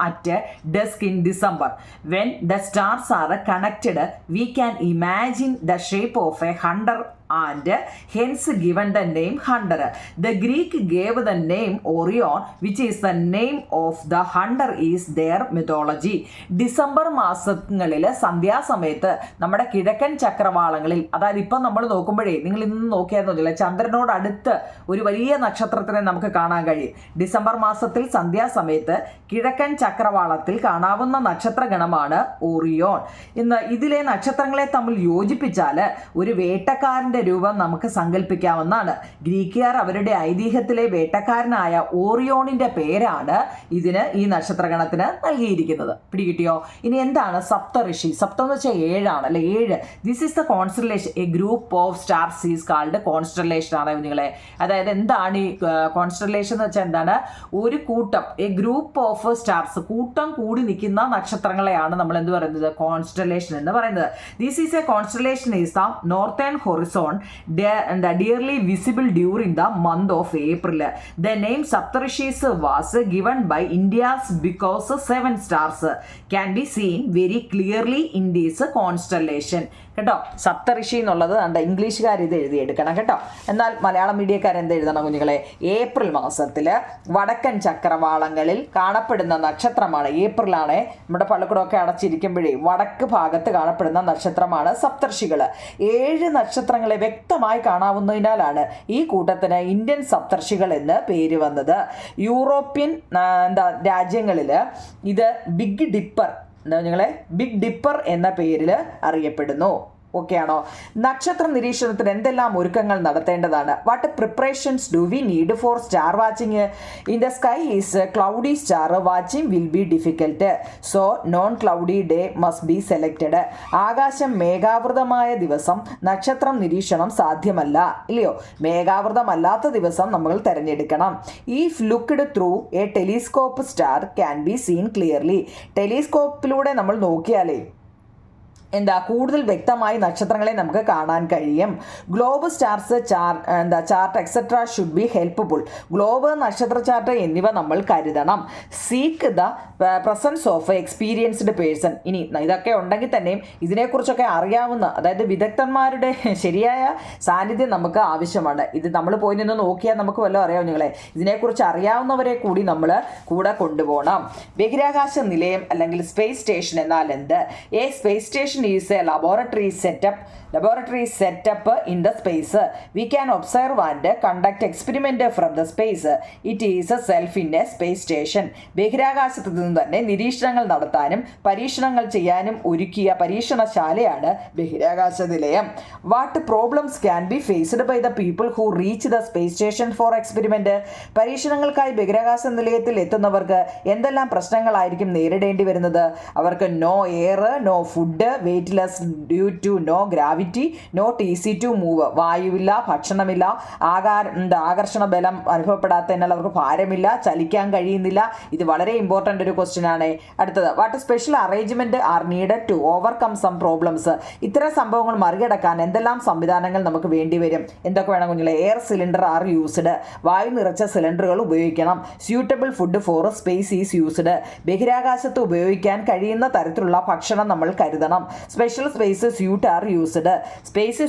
at dusk in December. When the stars are connected we can imagine the shape of a hunter and hence given the name hunter. The Greek gave the name Orion, which is the name of the hunter is their mythology. December മാസങ്ങളിൽ സന്ധ്യാസമയത്ത് നമ്മുടെ കിഴക്കൻ ചക്രവാളങ്ങളിൽ, അതായത് ഇപ്പം നമ്മൾ നോക്കുമ്പോഴേ നിങ്ങൾ ഇന്ന് നോക്കിയായിരുന്നില്ല, ചന്ദ്രനോട് അടുത്ത് ഒരു വലിയ നക്ഷത്രത്തിനെ നമുക്ക് കാണാൻ കഴിയും. ഡിസംബർ മാസത്തിൽ സന്ധ്യാസമയത്ത് കിഴക്കൻ ചക്രവാളത്തിൽ കാണാവുന്ന നക്ഷത്രഗണമാണ് ഓറിയോൺ. ഇതിലെ നക്ഷത്രങ്ങളെ തമ്മിൽ യോജിപ്പിച്ചാൽ ഒരു വേട്ടക്കാരൻ്റെ രൂപം നമുക്ക് സങ്കല്പിക്കാവുന്നതാണ്. ഗ്രീക്കുകാർ അവരുടെ ഐതിഹ്യത്തിലെ വേട്ടക്കാരനായ ഓറിയോണിൻ്റെ പേരാണ് ഈ നക്ഷത്രഗണത്തിന് നൽകിയിരിക്കുന്നത്. പിടികിട്ടിയോ? ഇനി എന്താണ് സപ്തഋഷി? സപ്തം എന്ന് വെച്ചാൽ 7 ആണ്, അല്ലെ 7. This is the constellation. A group of stars is called constellation ആണ് കുഞ്ഞുങ്ങളെ. അതായത് എന്താണ് ഈ കോൺസ്റ്റലേഷൻ എന്ന് വെച്ചാൽ എന്താണ്? ഒരു കൂട്ടം, എ ഗ്രൂപ്പ് ഓഫ് സ്റ്റാർസ്, കൂട്ടം കൂടി നിൽക്കുന്ന നക്ഷത്രങ്ങളെയാണ് നമ്മൾ എന്ത് പറയുന്നത്? കോൺസ്റ്റലേഷൻ എന്ന് പറയുന്നത്. This is A constellation is the northern Horizon dearly visible during the month of April. The name Saptarishis was given by Indians because 7 stars can be seen very clearly in this constellation. കേട്ടോ, സപ്തഋഷി എന്നുള്ളത് ഇംഗ്ലീഷുകാർ ഇത് എഴുതിയെടുക്കണം കേട്ടോ. എന്നാൽ മലയാളം മീഡിയക്കാർ എന്ത് എഴുതണം കുഞ്ഞുങ്ങളെ? April മാസത്തിൽ വടക്കൻ ചക്രവാളങ്ങളിൽ കാണപ്പെടുന്ന നക്ഷത്രമാണ്, ഏപ്രിലാണ് നമ്മുടെ പള്ളിക്കൂടമൊക്കെ അടച്ചിരിക്കുമ്പോഴേ വടക്ക് ഭാഗത്ത് കാണപ്പെടുന്ന നക്ഷത്രമാണ് സപ്തർഷികൾ. 7 നക്ഷത്രങ്ങളെ വ്യക്തമായി കാണാവുന്നതിനാലാണ് ഈ കൂട്ടത്തിന് ഇന്ത്യൻ സപ്തർഷികൾ എന്ന് പേര് വന്നത്. യൂറോപ്യൻ രാജ്യങ്ങളിൽ ഇത് ബിഗ് ഡിപ്പർ, ബിഗ് ഡിപ്പർ എന്ന പേരിൽ അറിയപ്പെടുന്നു. ഓക്കെ ആണോ? നക്ഷത്ര നിരീക്ഷണത്തിന് എന്തെല്ലാം ഒരുക്കങ്ങൾ നടത്തേണ്ടതാണ്? What preparations do we need for star watching? In the sky is cloudy star watching will be difficult, so non cloudy day must be selected. ആകാശം മേഘാവൃതമായ ദിവസം നക്ഷത്രം നിരീക്ഷണം സാധ്യമല്ല, ഇല്ലയോ? മേഘാവൃതമല്ലാത്ത ദിവസം നമ്മൾ തിരഞ്ഞെടുക്കണം. If looked through a telescope star can be seen clearly. ടെലിസ്കോപ്പിലൂടെ നമ്മൾ നോക്കിയാലേ കൂടുതൽ വ്യക്തമായി നക്ഷത്രങ്ങളെ നമുക്ക് കാണാൻ കഴിയും. Globe stars chart etcetera should be helpful. Globe, നക്ഷത്ര ചാർട്ട് എന്നിവ നമ്മൾ കരുതണം. Seek the presence of experienced person. ഇനി ഇതൊക്കെ ഉണ്ടെങ്കിൽ തന്നെയും ഇതിനെക്കുറിച്ചൊക്കെ അറിയാവുന്ന, അതായത് വിദഗ്ധന്മാരുടെ ശരിയായ സാന്നിധ്യം നമുക്ക് ആവശ്യമാണ്. ഇത് നമ്മൾ പോയി നിന്ന് നോക്കിയാൽ നമുക്ക് വല്ലതും അറിയാം നിങ്ങളെ. ഇതിനെക്കുറിച്ച് അറിയാവുന്നവരെ കൂടി നമ്മൾ കൂടെ കൊണ്ടുപോകണം. ബഹിരാകാശ നിലയം അല്ലെങ്കിൽ സ്പേസ് സ്റ്റേഷൻ എന്നാൽ എന്ത്? A space station is a laboratory setup in the space. We can observe and conduct experiment from the space. It is a self in a space station. ബഹിരാകാശത്ത് നിന്ന് തന്നെ നിരീക്ഷണങ്ങൾ നടത്താനും പരീക്ഷണങ്ങൾ ചെയ്യാനും ഒരുക്കിയ പരീക്ഷണശാലയാണ് ബഹിരാകാശ നിലയം. What problems can be faced by the people who reach the space station for experiment? പരീക്ഷണങ്ങൾക്കായി ബഹിരാകാശ നിലയത്തിൽ എത്തുന്നവർക്ക് എന്തെല്ലാം പ്രശ്നങ്ങളായിരിക്കും നേരിടേണ്ടി വരുന്നത്? അവർക്ക് no air, no food, weightless due to no gravity, not easy to move. വായുവില്ല, ഭക്ഷണമില്ല, ആകർഷണ ബലം അനുഭവപ്പെടാത്തതിനാൽ അവർക്ക് ഭാരമില്ല, ചലിക്കാൻ കഴിയുന്നില്ല. ഇത് വളരെ ഇമ്പോർട്ടൻ്റ് ഒരു ക്വസ്റ്റ്യൻ ആണ്. അടുത്തത്, what special arrangement are needed to overcome some problems? ഇത്തരം സംഭവങ്ങൾ മറികടക്കാൻ എന്തെല്ലാം സംവിധാനങ്ങൾ നമുക്ക് വേണ്ടി വരും? എന്തൊക്കെ വേണം കുഞ്ഞുങ്ങളെ? Air cylinder are used. വായു നിറച്ച സിലിണ്ടറുകൾ ഉപയോഗിക്കണം. Suitable food for space is used. ബഹിരാകാശത്ത് ഉപയോഗിക്കാൻ കഴിയുന്ന തരത്തിലുള്ള ഭക്ഷണം നമ്മൾ കരുതണം. Special space suit are used. Space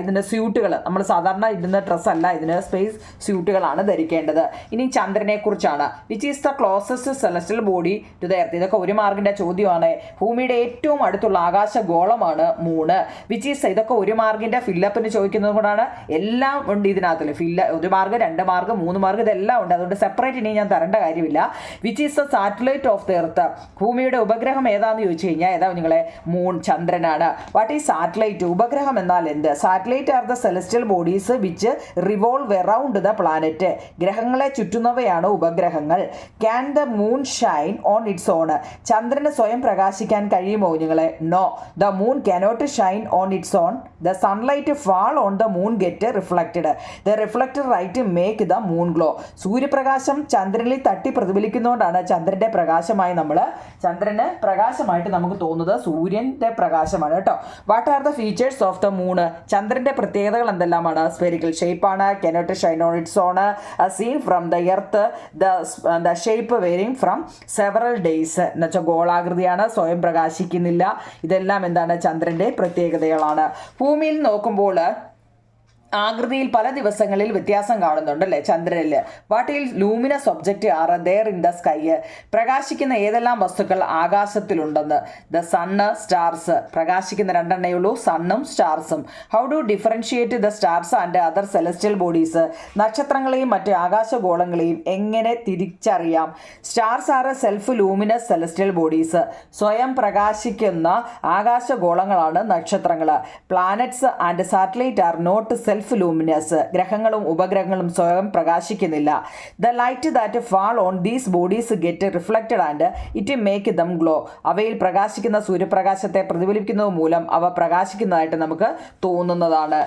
ഇതിൻ്റെ സ്യൂട്ടുകൾ, നമ്മൾ സാധാരണ ഇടുന്ന ഡ്രസ്സല്ല, ഇതിന് സ്പേസ് സ്യൂട്ടുകളാണ് ധരിക്കേണ്ടത്. ഇനി ചന്ദ്രനെ കുറിച്ചാണ്. Which is the closest celestial body to the earth? ഇതൊക്കെ 1 മാർക്കിൻ്റെ ചോദ്യമാണ്. ഭൂമിയുടെ ഏറ്റവും അടുത്തുള്ള ആകാശഗോളമാണ് മൂണ്. വിച്ച് ഈസ്, ഇതൊക്കെ 1 മാർക്കിൻ്റെ ഫില്ലപ്പിന് ചോദിക്കുന്നത് കൊണ്ടാണ്. എല്ലാം ഉണ്ട് ഇതിനകത്തിൽ. 1 മാർക്ക്, 2 മാർക്ക്, 3 മാർക്ക്, ഇതെല്ലാം ഉണ്ട്. അതുകൊണ്ട് സെപ്പറേറ്റ് ഇനി ഞാൻ തരേണ്ട കാര്യമില്ല. Which is the satellite of the earth? ഭൂമിയുടെ ഉപഗ്രഹം ഏതാണെന്ന് ചോദിച്ചു കഴിഞ്ഞാൽ ഏതാ നിങ്ങളെ? മൂൺ, ചന്ദ്രനാണ്. What is satellite? ഉപഗ്രഹം എന്നാൽ എന്ത്? Satellite are the celestial bodies which revolve around the planet. ഗ്രഹങ്ങളെ ചുറ്റുന്നവയാണ് ഉപഗ്രഹങ്ങൾ. Can the moon shine on its own? ചന്ദ്രന് സ്വയം പ്രകാശിക്കാൻ കഴിയുമോ നിങ്ങളെ? No, the moon cannot shine on its own. The sunlight fall on the moon get reflected. The reflected right make the moon glow. സൂര്യപ്രകാശം ചന്ദ്രനിൽ തട്ടി പ്രതിഫലിക്കുന്നതുകൊണ്ടാണ് ചന്ദ്രന്റെ പ്രകാശമായി ചന്ദ്രന് പ്രകാശമായിട്ട് നമുക്ക് തോന്നുന്നത് സൂര്യന്റെ പ്രകാശമാണ് കേട്ടോ. What are the features of the moon? ചന്ദ്രന്റെ പ്രത്യേകതകൾ എന്തെല്ലാമാണ്? സ്ഫെറിക്കൽ ഷേപ്പാണ്, cannot shine on its own, seen from the earth, the shape varying from several days. എന്ന് വെച്ചാൽ ഗോളാകൃതിയാണ്, സ്വയം പ്രകാശിക്കുന്നില്ല. ഇതെല്ലാം എന്താണ്? ചന്ദ്രന്റെ പ്രത്യേകതകളാണ്. ഭൂമിയിൽ നോക്കുമ്പോൾ ആകൃതിയിൽ പല ദിവസങ്ങളിൽ വ്യത്യാസം കാണുന്നുണ്ട് അല്ലേ ചന്ദ്രനിൽ. What is luminous object are there in the sky? പ്രകാശിക്കുന്ന ഏതെല്ലാം വസ്തുക്കൾ ആകാശത്തിലുണ്ടെന്ന്. The sun, stars. പ്രകാശിക്കുന്ന രണ്ടെണ്ണേ ഉള്ളൂ, സണ്ണും സ്റ്റാർസും. How do differentiate the stars and other celestial bodies? നക്ഷത്രങ്ങളെയും മറ്റ് ആകാശഗോളങ്ങളെയും എങ്ങനെ തിരിച്ചറിയാം? Stars are self luminous celestial bodies. സ്വയം പ്രകാശിക്കുന്ന ആകാശഗോളങ്ങളാണ് നക്ഷത്രങ്ങൾ. Planets and satellite are not self luminous. ഗ്രഹങ്ങളും ഉപഗ്രഹങ്ങളും സ്വയം പ്രകാശിക്കുന്നില്ല. The light that fall on these bodies get reflected and it make them glow. അവയിൽ പ്രകാശിക്കുന്ന സൂര്യപ്രകാശത്തെ പ്രതിഫലിക്കുന്നത് മൂലം അവ പ്രകാശിക്കുന്നതായിട്ട് നമുക്ക് തോന്നുന്നതാണ്.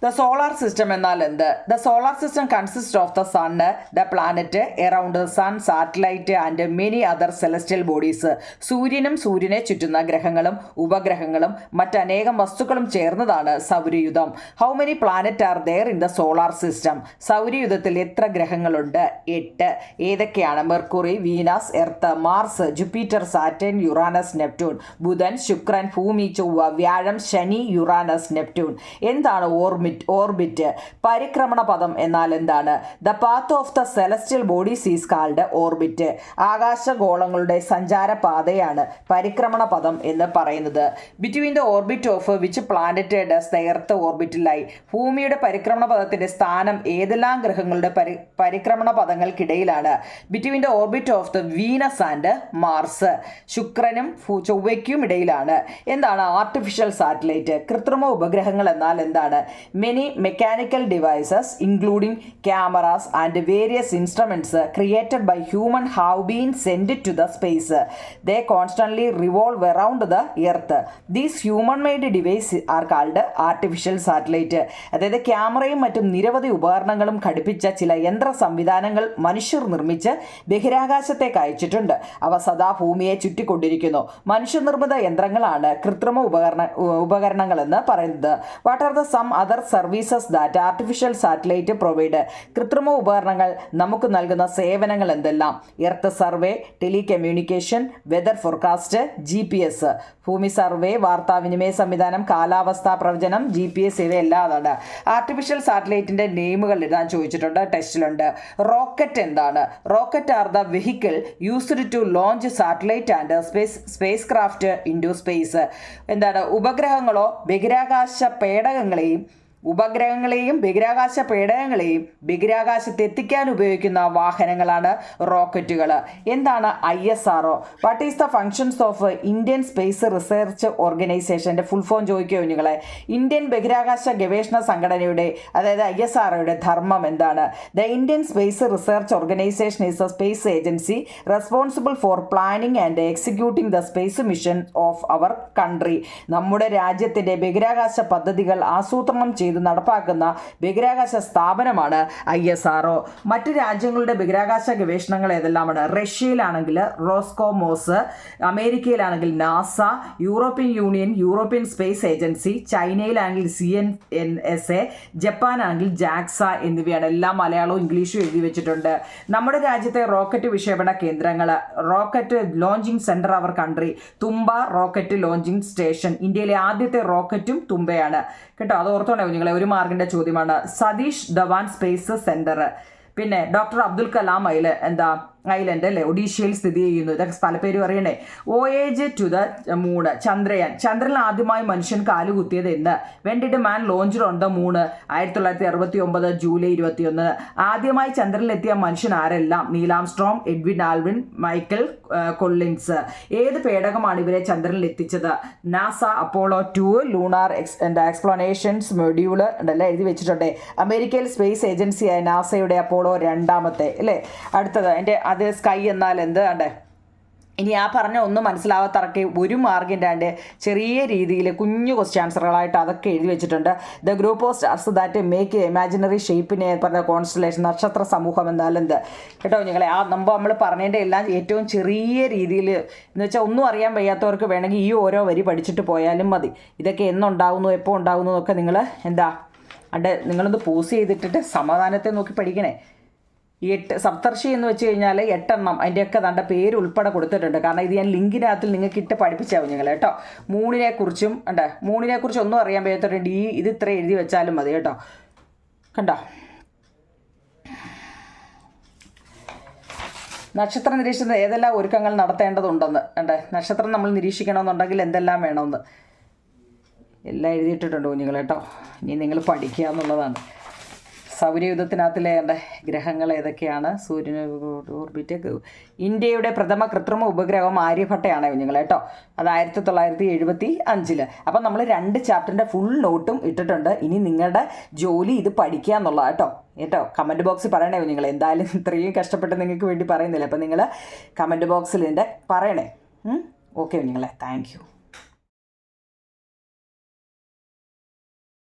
ദ സോളാർ സിസ്റ്റം എന്നാൽ എന്ത്? The solar system consist of the sun, the planet around the sun, satellite and many other celestial bodies. സൂര്യനും സൂര്യനെ ചുറ്റുന്ന ഗ്രഹങ്ങളും ഉപഗ്രഹങ്ങളും മറ്റനേകം വസ്തുക്കളും ചേർന്നതാണ് സൗരയുധം. How many planet are there in the solar system? സൗരയുധത്തിൽ എത്ര ഗ്രഹങ്ങളുണ്ട്? 8. ഏതൊക്കെയാണ്? Mercury, Venus, Earth, Mars, Jupiter, Saturn, Uranus, Neptune. ബുധൻ, ശുക്രൻ, ഭൂമി, ചൊവ്വ, വ്യാഴം, ശനി, യുറാനസ്, നെപ്റ്റ്യൂൺ. എന്താണ് ഓർബിറ്റ്? പരിക്രമണ പദം എന്നാൽ എന്താണ്? The path of the celestial bodies is called orbit. ആകാശഗോളങ്ങളുടെ സഞ്ചാരപാതയാണ് പരിക്രമണ പദം എന്ന് പറയുന്നത്. Between the orbit of which planet does the earth orbit lie? ഭൂമിയുടെ പരിക്രമണ പദത്തിന്റെ സ്ഥാനം ഏതെല്ലാം ഗ്രഹങ്ങളുടെ പരിക്രമണ പദങ്ങൾക്കിടയിലാണ്? Between the orbit of the Venus and Mars. ശുക്രനും ചൊവ്വയ്ക്കും ഇടയിലാണ്. എന്താണ് ആർട്ടിഫിഷ്യൽ സാറ്റലൈറ്റ്? കൃത്രിമ ഉപഗ്രഹങ്ങൾ എന്നാൽ എന്താണ്? Many mechanical devices, including cameras and various instruments created by human, have been sent to the space. They constantly revolve around the earth. These human-made devices are called artificial satellite. അതായത് ക്യാമറയും മറ്റും നിരവധി ഉപകരണങ്ങളും ഘടിപ്പിച്ച ചില യന്ത്ര സംവിധാനങ്ങൾ മനുഷ്യർ നിർമ്മിച്ച് ബഹിരാകാശത്തേക്ക് അയച്ചിട്ടുണ്ട്. അവ സദാ ഭൂമിയെ ചുറ്റിക്കൊണ്ടിരിക്കുന്നു. മനുഷ്യനിർമ്മിത യന്ത്രങ്ങളാണ് കൃത്രിമ ഉപകരണങ്ങളെന്ന് പറയുന്നത്. What are the some other services that artificial satellite provide? കൃത്രിമ ഉപകരണങ്ങൾ നമുക്ക് നൽകുന്ന സേവനങ്ങൾ എന്തെല്ലാം? Earth survey, telecommunication, weather forecast, GPS. ഭൂമി സർവേ, വാർത്താവിനിമയ സംവിധാനം, കാലാവസ്ഥാ പ്രവചനം, GPS ഇവയെല്ലാം അതാണ്. ആർട്ടിഫിഷ്യൽ സാറ്റലൈറ്റിൻ്റെ നെയിമുകൾ എഴുതാൻ ചോദിച്ചിട്ടുണ്ട്, ടെസ്റ്റിലുണ്ട്. റോക്കറ്റ് എന്താണ്? Rocket are the vehicle used to launch satellite and spacecraft into space. എന്താണ്? ഉപഗ്രഹങ്ങളോ ബഹിരാകാശ പേടകങ്ങളെയും ബഹിരാകാശ പേടകങ്ങളെയും ബഹിരാകാശത്ത് എത്തിക്കാൻ ഉപയോഗിക്കുന്ന വാഹനങ്ങളാണ് റോക്കറ്റുകൾ. എന്താണ് ISRO? What is the functions of Indian space research ഓർഗനൈസേഷൻ്റെ ഫുൾ ഫോം ചോദിക്കുമോ നിങ്ങളെ? ഇന്ത്യൻ ബഹിരാകാശ ഗവേഷണ സംഘടനയുടെ അതായത് ISROയുടെ ധർമ്മം എന്താണ്? The Indian space research organisation is a space agency responsible for planning and executing the space mission of our country. നമ്മുടെ രാജ്യത്തിൻ്റെ ബഹിരാകാശ പദ്ധതികൾ ആസൂത്രണം ചെയ്ത് നടപ്പാക്കുന്ന ബഹിരാകാശ സ്ഥാപനമാണ് ISRO. മറ്റ് രാജ്യങ്ങളുടെ ബഹിരാകാശ ഗവേഷണങ്ങൾ ഏതെല്ലാമാണ്? റഷ്യയിലാണെങ്കിൽ റോസ്കോമോസ്, അമേരിക്കയിലാണെങ്കിൽ NASA, European Union, European Space Agency, ചൈനയിലാണെങ്കിൽ CNSA, ജപ്പാനാണെങ്കിൽ JAXA എന്നിവയാണ്. എല്ലാം മലയാളവും ഇംഗ്ലീഷും എഴുതി വെച്ചിട്ടുണ്ട്. നമ്മുടെ രാജ്യത്തെ റോക്കറ്റ് വിക്ഷേപണ കേന്ദ്രങ്ങൾ: rocket launching centre our country, Thumba rocket launching station. ഇന്ത്യയിലെ ആദ്യത്തെ റോക്കറ്റും തുമ്പയാണ് കേട്ടോ, അത് ഓർത്തോണ്ടേ നിങ്ങളെ. ഒരു മാർക്കിൻ്റെ ചോദ്യമാണ്. Satish Dhawan Space Centre. പിന്നെ ഡോക്ടർ അബ്ദുൽ കലാം ഐലൻഡ് അല്ലേ, ഒഡീഷയിൽ സ്ഥിതി ചെയ്യുന്നു. ഇതൊക്കെ സ്ഥലപ്പേര് പറയണേ. Voyage to the moon, Chandrayaan. ചന്ദ്രനിൽ ആദ്യമായി മനുഷ്യൻ കാലുകുത്തിയത് എന്ന്? When did man launch on the moon? 1969 July 21. ആദ്യമായി ചന്ദ്രനിലെത്തിയ മനുഷ്യൻ ആരെല്ലാം? Neil Armstrong, Edwin Alvin, Michael Collins. ഏത് പേടകമാണ് ഇവരെ ചന്ദ്രനിൽ എത്തിച്ചത്? NASA Apollo 2 lunar explorations module ഉണ്ടല്ലേ, എഴുതി വെച്ചിട്ടുണ്ട്. അമേരിക്കയിൽ സ്പേസ് ഏജൻസിയായ നാസയുടെ അപ്പോളോ 2 അല്ലേ. അടുത്തത് അത് സ്കൈ എന്നാൽ എന്ത്? അണ്ടേ ഇനി ആ പറഞ്ഞ ഒന്നും മനസ്സിലാവാത്തറക്കെ ഒരു മാർക്കിൻ്റെ ചെറിയ രീതിയിൽ കുഞ്ഞു ക്വസ്റ്റ്യൻ ആൻസറുകളായിട്ട് അതൊക്കെ എഴുതി വെച്ചിട്ടുണ്ട്. The group of stars that make imaginary ഷേപ്പിനെ പറഞ്ഞ കോൺസ്റ്റലേഷൻ, നക്ഷത്ര സമൂഹം എന്നാൽ എന്ത്? കേട്ടോ നിങ്ങളെ, ആ നമ്മൾ പറഞ്ഞതിൻ്റെ എല്ലാം ഏറ്റവും ചെറിയ രീതിയിൽ എന്ന് വെച്ചാൽ ഒന്നും അറിയാൻ വയ്യാത്തവർക്ക് വേണമെങ്കിൽ ഈ ഓരോ വരി പഠിച്ചിട്ട് പോയാലും മതി. ഇതൊക്കെ എന്നുണ്ടാകുന്നു എപ്പോൾ ഉണ്ടാകുന്നു എന്നൊക്കെ നിങ്ങൾ നിങ്ങളൊന്ന് പോസ് ചെയ്തിട്ടിട്ട് സമാധാനത്തെ നോക്കി പഠിക്കണേ. ഈ സപ്തർഷി എന്ന് വെച്ച് കഴിഞ്ഞാൽ 8 എണ്ണം അതിൻ്റെയൊക്കെ തൻ്റെ പേര് ഉൾപ്പെടെ കൊടുത്തിട്ടുണ്ട്. കാരണം ഇത് ഞാൻ ലിങ്കിനകത്ത് നിങ്ങൾക്ക് ഇട്ട് പഠിപ്പിച്ചാവും നിങ്ങൾ കേട്ടോ. മൂണിനെക്കുറിച്ചും ഉണ്ട്, മൂണിനെക്കുറിച്ച് ഒന്നും അറിയാൻ പറ്റാത്തവരുണ്ട് ഇത് ഇത്ര എഴുതി വെച്ചാലും മതി കേട്ടോ. കണ്ടോ, നക്ഷത്രം നിരീക്ഷിക്കുന്നത് ഏതെല്ലാം ഒരുക്കങ്ങൾ നടത്തേണ്ടതുണ്ടെന്ന് ഉണ്ട്. നക്ഷത്രം നമ്മൾ നിരീക്ഷിക്കണമെന്നുണ്ടെങ്കിൽ എന്തെല്ലാം വേണമെന്ന് എല്ലാം എഴുതിയിട്ടിട്ടുണ്ട് കുഞ്ഞുങ്ങൾ കേട്ടോ. ഇനി നിങ്ങൾ പഠിക്കുക എന്നുള്ളതാണ്. സൗരയുധത്തിനകത്തിലെ ഗ്രഹങ്ങൾ ഏതൊക്കെയാണ്? സൂര്യന് ഓർബിറ്റ്. ഇന്ത്യയുടെ പ്രഥമ കൃത്രിമ ഉപഗ്രഹം ആര്യഭട്ടയാണ് കുഞ്ഞുങ്ങൾ കേട്ടോ. അത് 1975. അപ്പം നമ്മൾ 2 ചാപ്റ്ററിൻ്റെ ഫുൾ നോട്ടും ഇട്ടിട്ടുണ്ട്. ഇനി നിങ്ങളുടെ ജോലി ഇത് പഠിക്കുക എന്നുള്ളതാണ് കേട്ടോ. കമൻറ്റ് ബോക്സിൽ പറയണേ കുഞ്ഞുങ്ങൾ. എന്തായാലും ഇത്രയും കഷ്ടപ്പെട്ട് നിങ്ങൾക്ക് വേണ്ടി പറയുന്നില്ല. അപ്പം നിങ്ങൾ കമൻറ്റ് ബോക്സിൽ ഇതിൻ്റെ പറയണേ. ഓക്കെ കുഞ്ഞുങ്ങളെ, താങ്ക് യു.